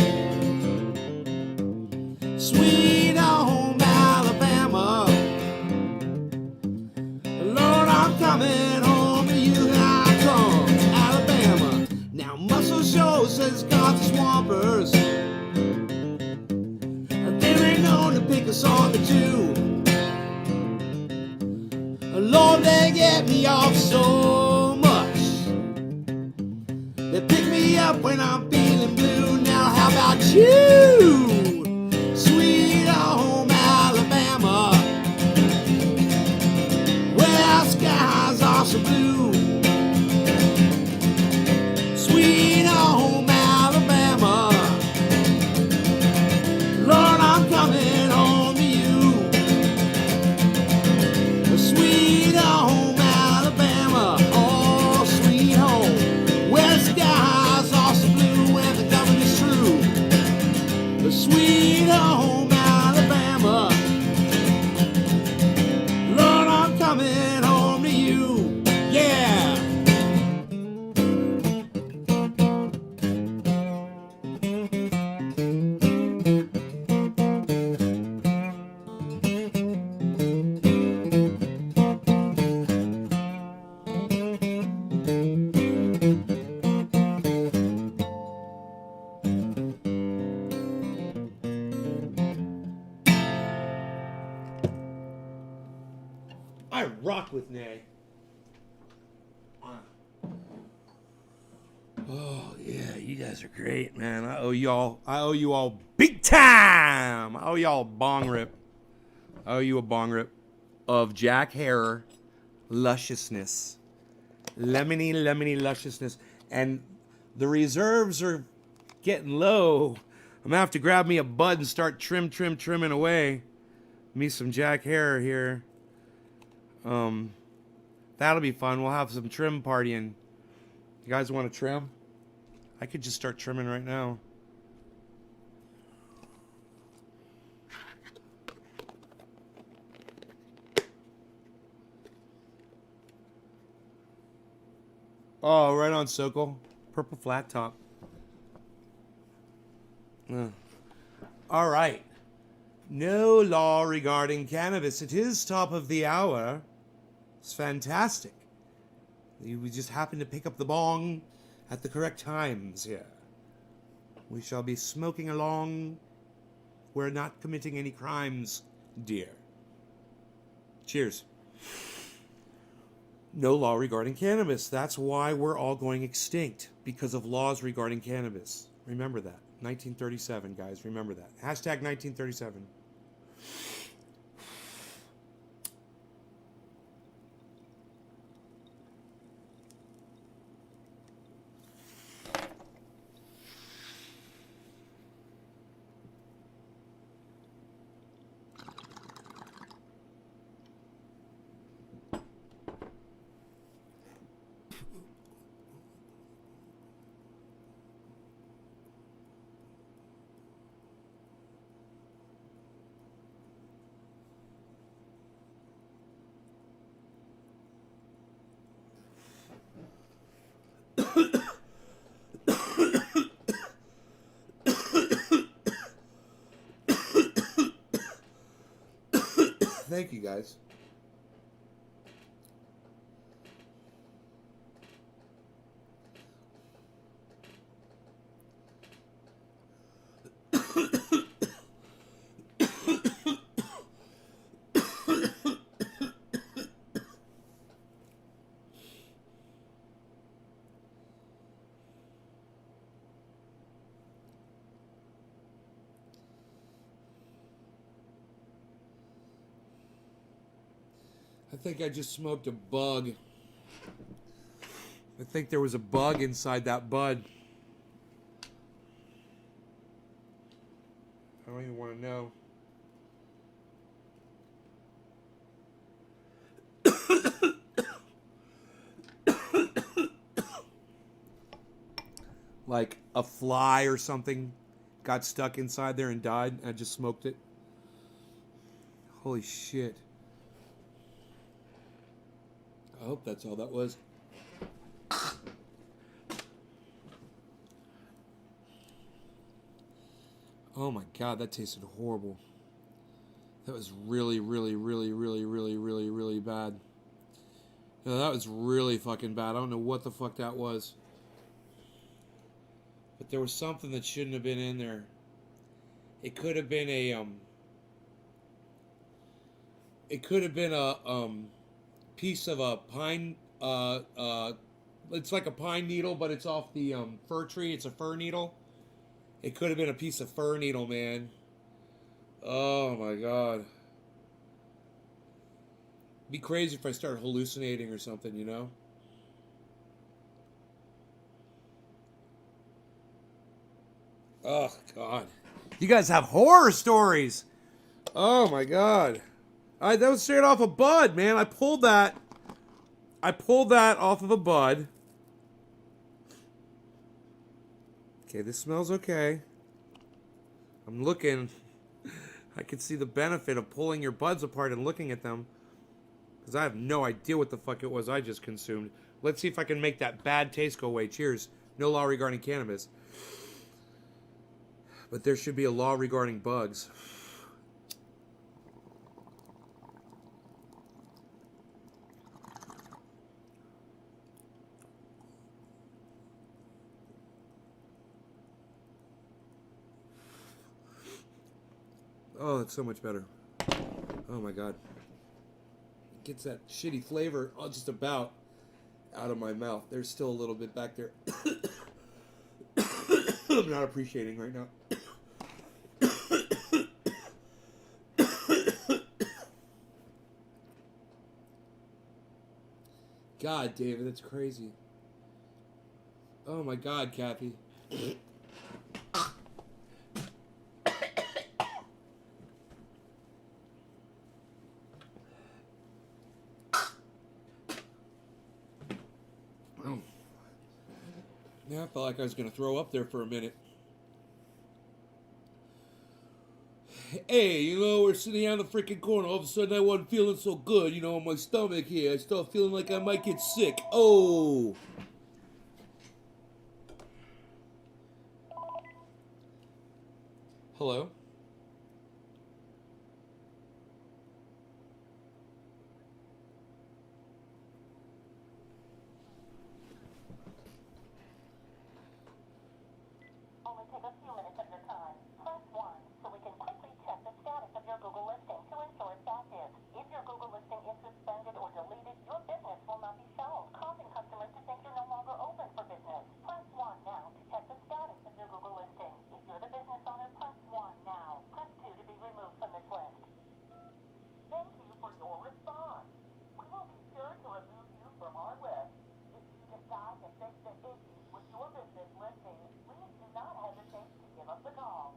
Sweet home Alabama, Lord, I'm coming home to you. Here I come, Alabama. Now Muscle Shoals has got the Swampers. They ain't known to pick a song or two. Lord, they get me off so much. They pick me up when I'm feeling blue. Now how about you? Sweet home Alabama, where skies are so blue. Sweet home Alabama, Lord, I'm coming home to you. Sweet home Alabama, oh sweet home, where skies are so blue and the government's true. The sweet home Alabama, Lord, I'm coming home to you. Yeah. I rock with Nay. Oh yeah, you guys are great, man. I owe you all big time. I owe y'all a bong rip. I owe you a bong rip of Jack Herer lusciousness. Lemony lusciousness. And the reserves are getting low. I'm gonna have to grab me a bud and start trimming away. Me some Jack Hare here. That'll be fun. We'll have some trim partying. You guys want to trim? I could just start trimming right now. Oh, right on, Sokol. Purple flat top. All right. No law regarding cannabis. It is top of the hour. It's fantastic. We just happen to pick up the bong at the correct times here. We shall be smoking along. We're not committing any crimes, dear. Cheers. No law regarding cannabis. That's why we're all going extinct, because of laws regarding cannabis. Remember that. 1937, guys. Remember that. Hashtag 1937. Thank you, guys. I think I just smoked a bug. I think there was a bug inside that bud. I don't even want to know. Like a fly or something got stuck inside there and died. I just smoked it. Holy shit. I hope that's all that was. Oh my god, that tasted horrible. That was really, really, really, really, really, really, really bad. No, that was really fucking bad. I don't know what the fuck that was. But there was something that shouldn't have been in there. It could have been a piece of a pine it's like a pine needle, but it's off the fir tree. It's a fir needle. It could have been a piece of fir needle, man. Oh my god. Be crazy if I start hallucinating or something, you know? Oh god. You guys have horror stories. Oh my god. That was straight off a bud, man. I pulled that off of a bud. Okay, this smells okay. I'm looking. I can see the benefit of pulling your buds apart and looking at them. Because I have no idea what the fuck it was I just consumed. Let's see if I can make that bad taste go away. Cheers. No law regarding cannabis. But there should be a law regarding bugs. Oh, it's so much better. Oh my god. It gets that shitty flavor just about out of my mouth. There's still a little bit back there. I'm not appreciating right now. God, David, that's crazy. Oh my god, Kathy. Yeah, I felt like I was gonna throw up there for a minute. Hey, we're sitting out in the freaking corner. All of a sudden, I wasn't feeling so good, in my stomach here. I start feeling like I might get sick. Oh! Hello? Only take a few minutes of your time. Press 1 so we can quickly check the status of your Google listing to ensure it's active. If your Google listing is suspended or deleted, your business will not be shown, causing customers to think you're no longer open for business. Press 1 now to check the status of your Google listing. If you're the business owner, press 1 now. Press 2 to be removed from this list. Thank you for your response. We will be sure to remove you from our list. If you decide to fix the issues with your business listing, please do not hesitate to give us a call.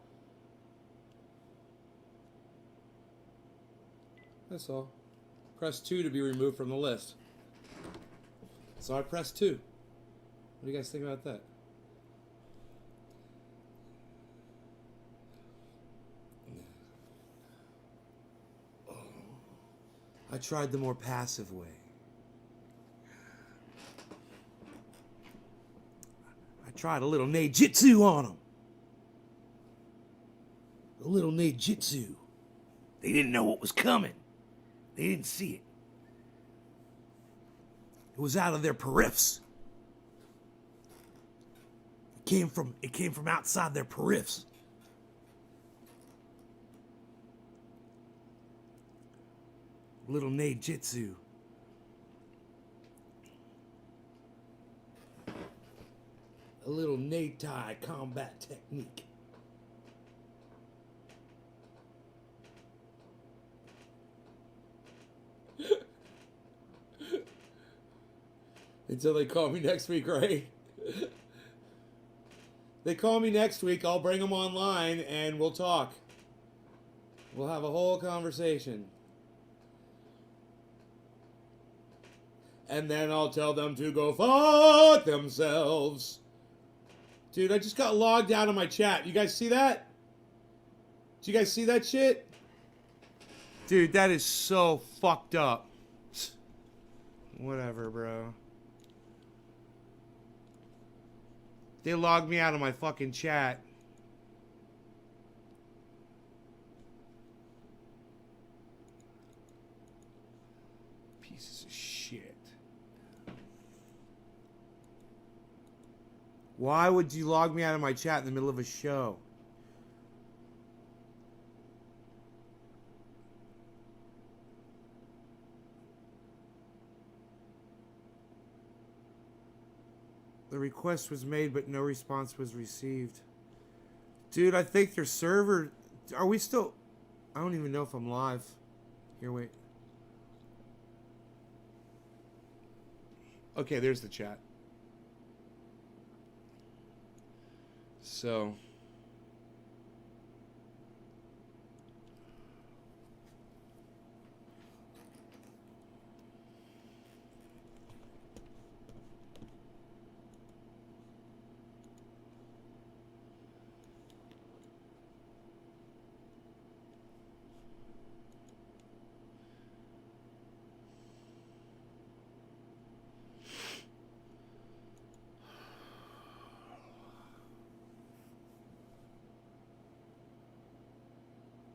That's all. Press 2 to be removed from the list. So I pressed 2. What do you guys think about that? I tried the more passive way. I tried a little Neijitsu on them. A little Neijitsu. They didn't know what was coming. They didn't see it. It was out of their periffs. It came from outside their periffs. Little Neijitsu. A little Neitai combat technique. Until they call me next week, right? They call me next week, I'll bring them online and we'll talk. We'll have a whole conversation. And then I'll tell them to go fuck themselves. Dude, I just got logged out of my chat. You guys see that? Did you guys see that shit? Dude, that is so fucked up. Whatever, bro. They logged me out of my fucking chat. Pieces of shit. Why would you log me out of my chat in the middle of a show? The request was made, but no response was received. Dude, I think your server... Are we still... I don't even know if I'm live. Here, wait. Okay, there's the chat. So...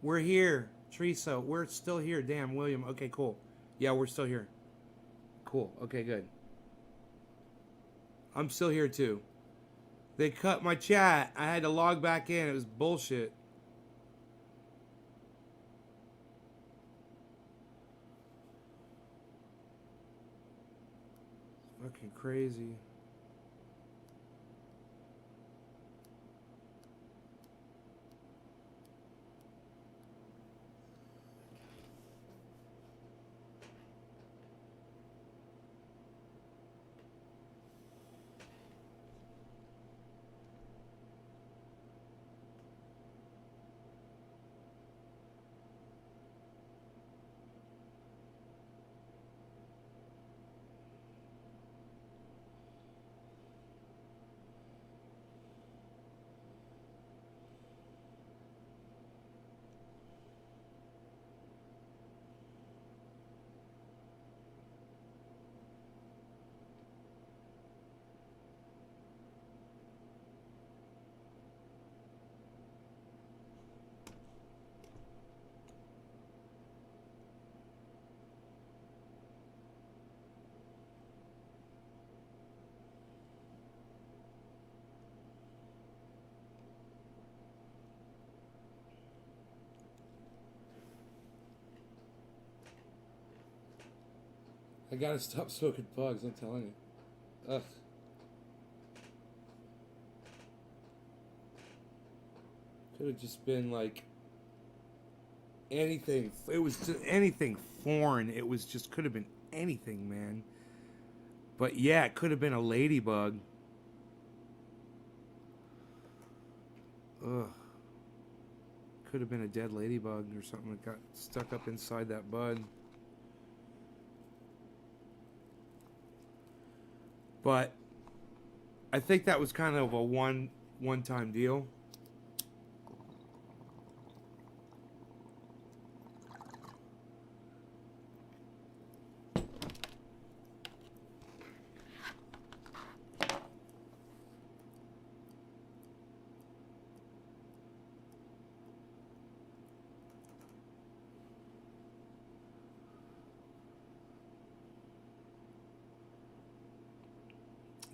We're here, Teresa. We're still here. Damn, William. Okay, cool. Yeah, we're still here. Cool. Okay, good. I'm still here too. They cut my chat. I had to log back in. It was bullshit. Fucking crazy. I gotta stop smoking bugs, I'm telling you. Ugh. Could have just been like anything. It was just anything foreign. It was just could have been anything, man. But yeah, it could have been a ladybug. Ugh. Could have been a dead ladybug or something that got stuck up inside that bud. But I think that was kind of a one-time deal.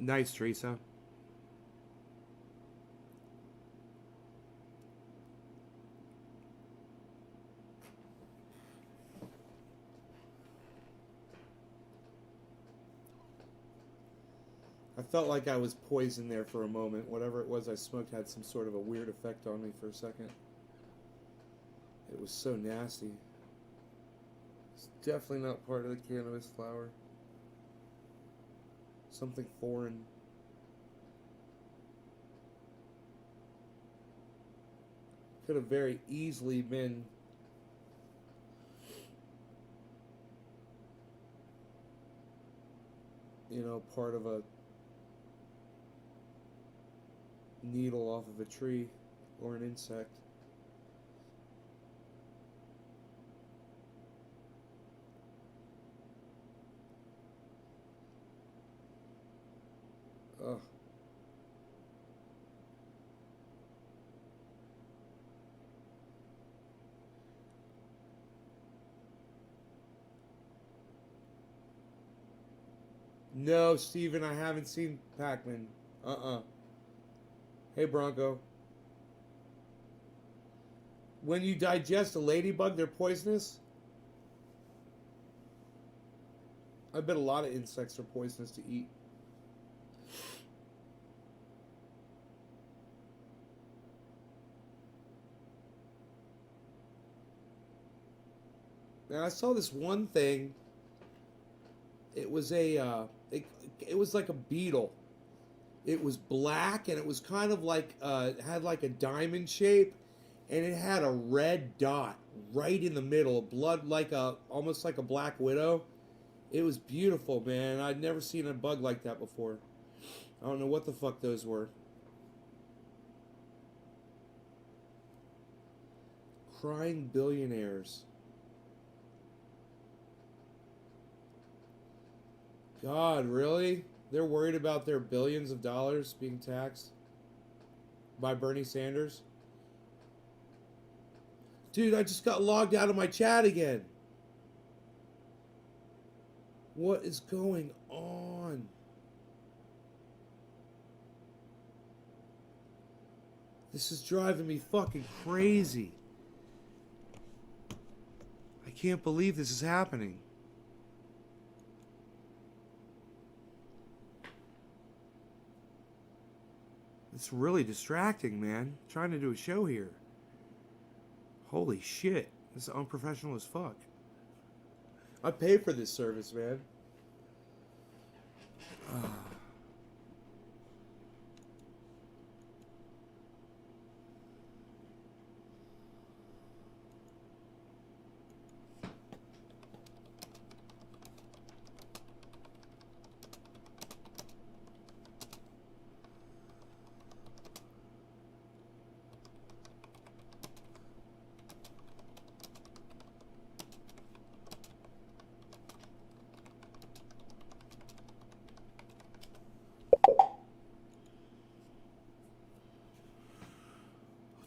Nice, Teresa. I felt like I was poisoned there for a moment. Whatever it was I smoked had some sort of a weird effect on me for a second. It was so nasty. It's definitely not part of the cannabis flower. Something foreign. Could have very easily been part of a needle off of a tree or an insect. Ugh. No, Steven, I haven't seen Pac-Man. Hey, Bronco. When you digest a ladybug, they're poisonous? I bet a lot of insects are poisonous to eat. Now, I saw this one thing. It was it was like a beetle. It was black and it was kind of like had like a diamond shape, and it had a red dot right in the middle, blood like almost like a black widow. It was beautiful, man. I'd never seen a bug like that before. I don't know what the fuck those were. Crying billionaires. God, really? They're worried about their billions of dollars being taxed by Bernie Sanders? Dude, I just got logged out of my chat again. What is going on? This is driving me fucking crazy. I can't believe this is happening. It's really distracting, man. I'm trying to do a show here. Holy shit. This is unprofessional as fuck. I pay for this service, man.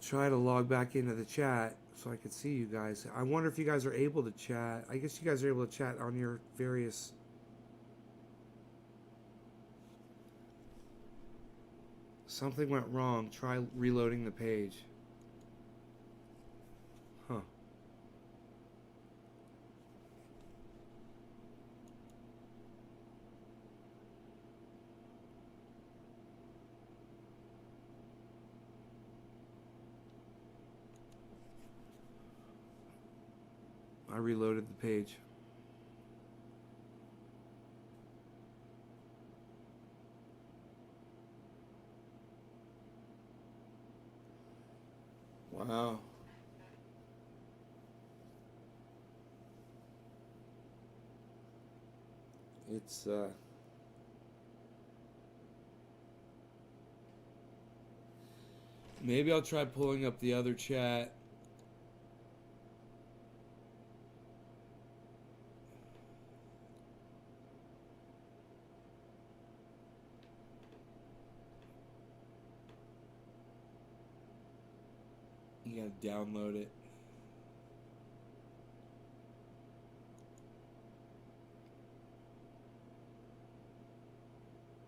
Try to log back into the chat so I could see you guys. I wonder if you guys are able to chat. I guess you guys are able to chat on your various... Something went wrong. Try reloading the page. Huh. I reloaded the page. Wow. It's maybe I'll try pulling up the other chat. You gotta download it.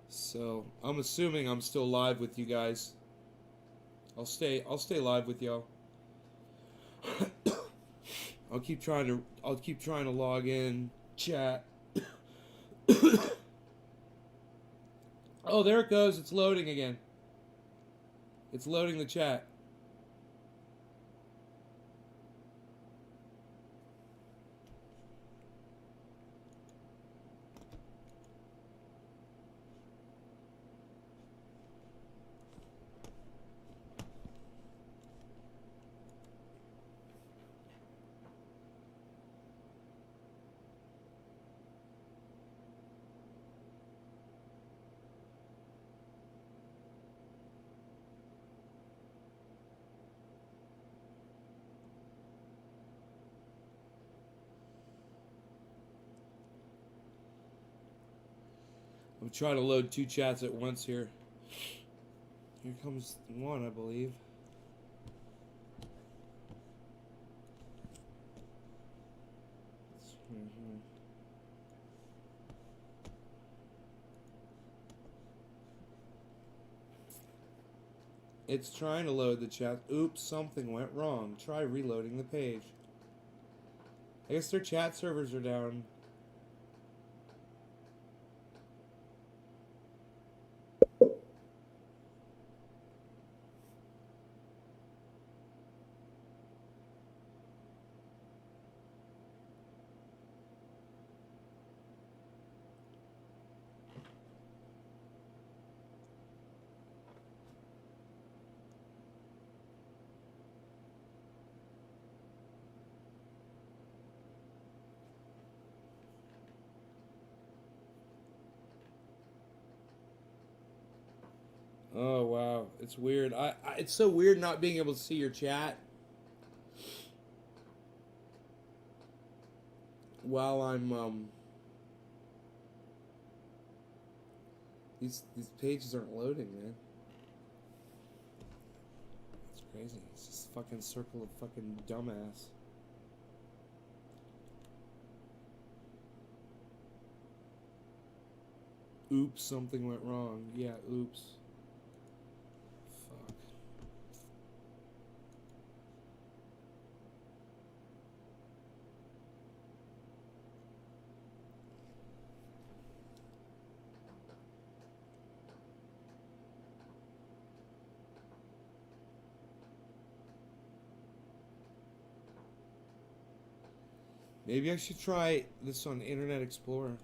So I'm assuming I'm still live with you guys. I'll stay live with y'all. I'll keep trying to log in, chat. Oh, there it goes. It's loading again. It's loading the chat. I'm trying to load two chats at once here. Here comes one, I believe. It's trying to load the chat. Oops, something went wrong. Try reloading the page. I guess their chat servers are down. Oh wow, it's weird. It's so weird not being able to see your chat while I'm these pages aren't loading, man. It's crazy. It's just a fucking circle of fucking dumbass. Oops, something went wrong. Yeah, oops. Fuck. Maybe I should try this on Internet Explorer.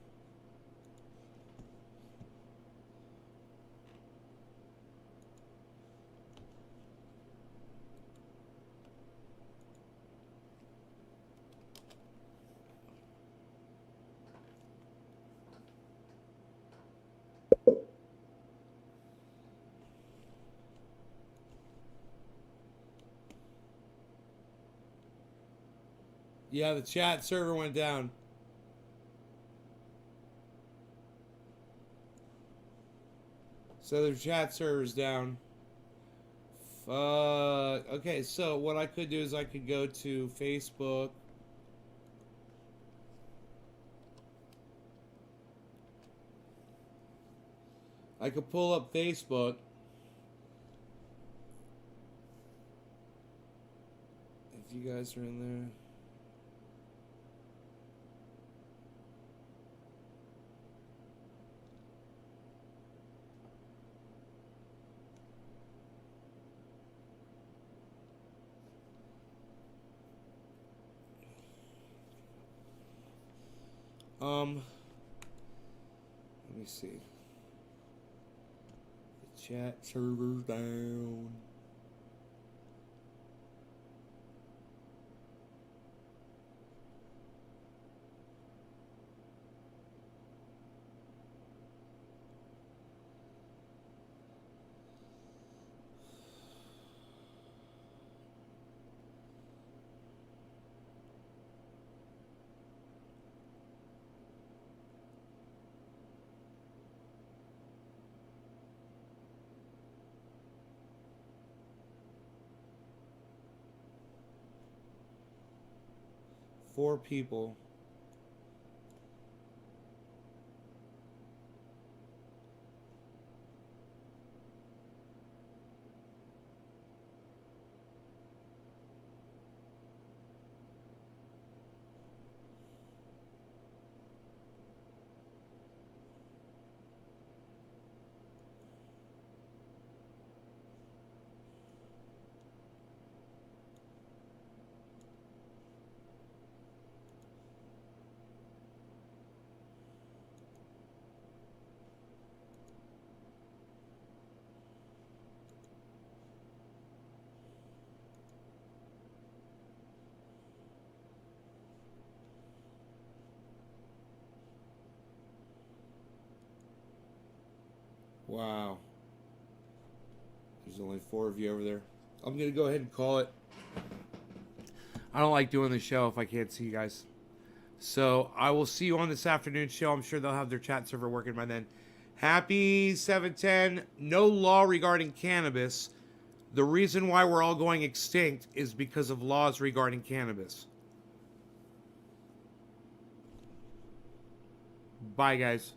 Yeah, the chat server went down. So the chat server's down. Fuck. Okay, so what I could do is I could go to Facebook. I could pull up Facebook. If you guys are in there. Let me see. The chat server's down. Four people. Wow. There's only 4 of you over there. I'm going to go ahead and call it. I don't like doing the show if I can't see you guys. So I will see you on this afternoon show. I'm sure they'll have their chat server working by then. Happy 710. No law regarding cannabis. The reason why we're all going extinct is because of laws regarding cannabis. Bye, guys.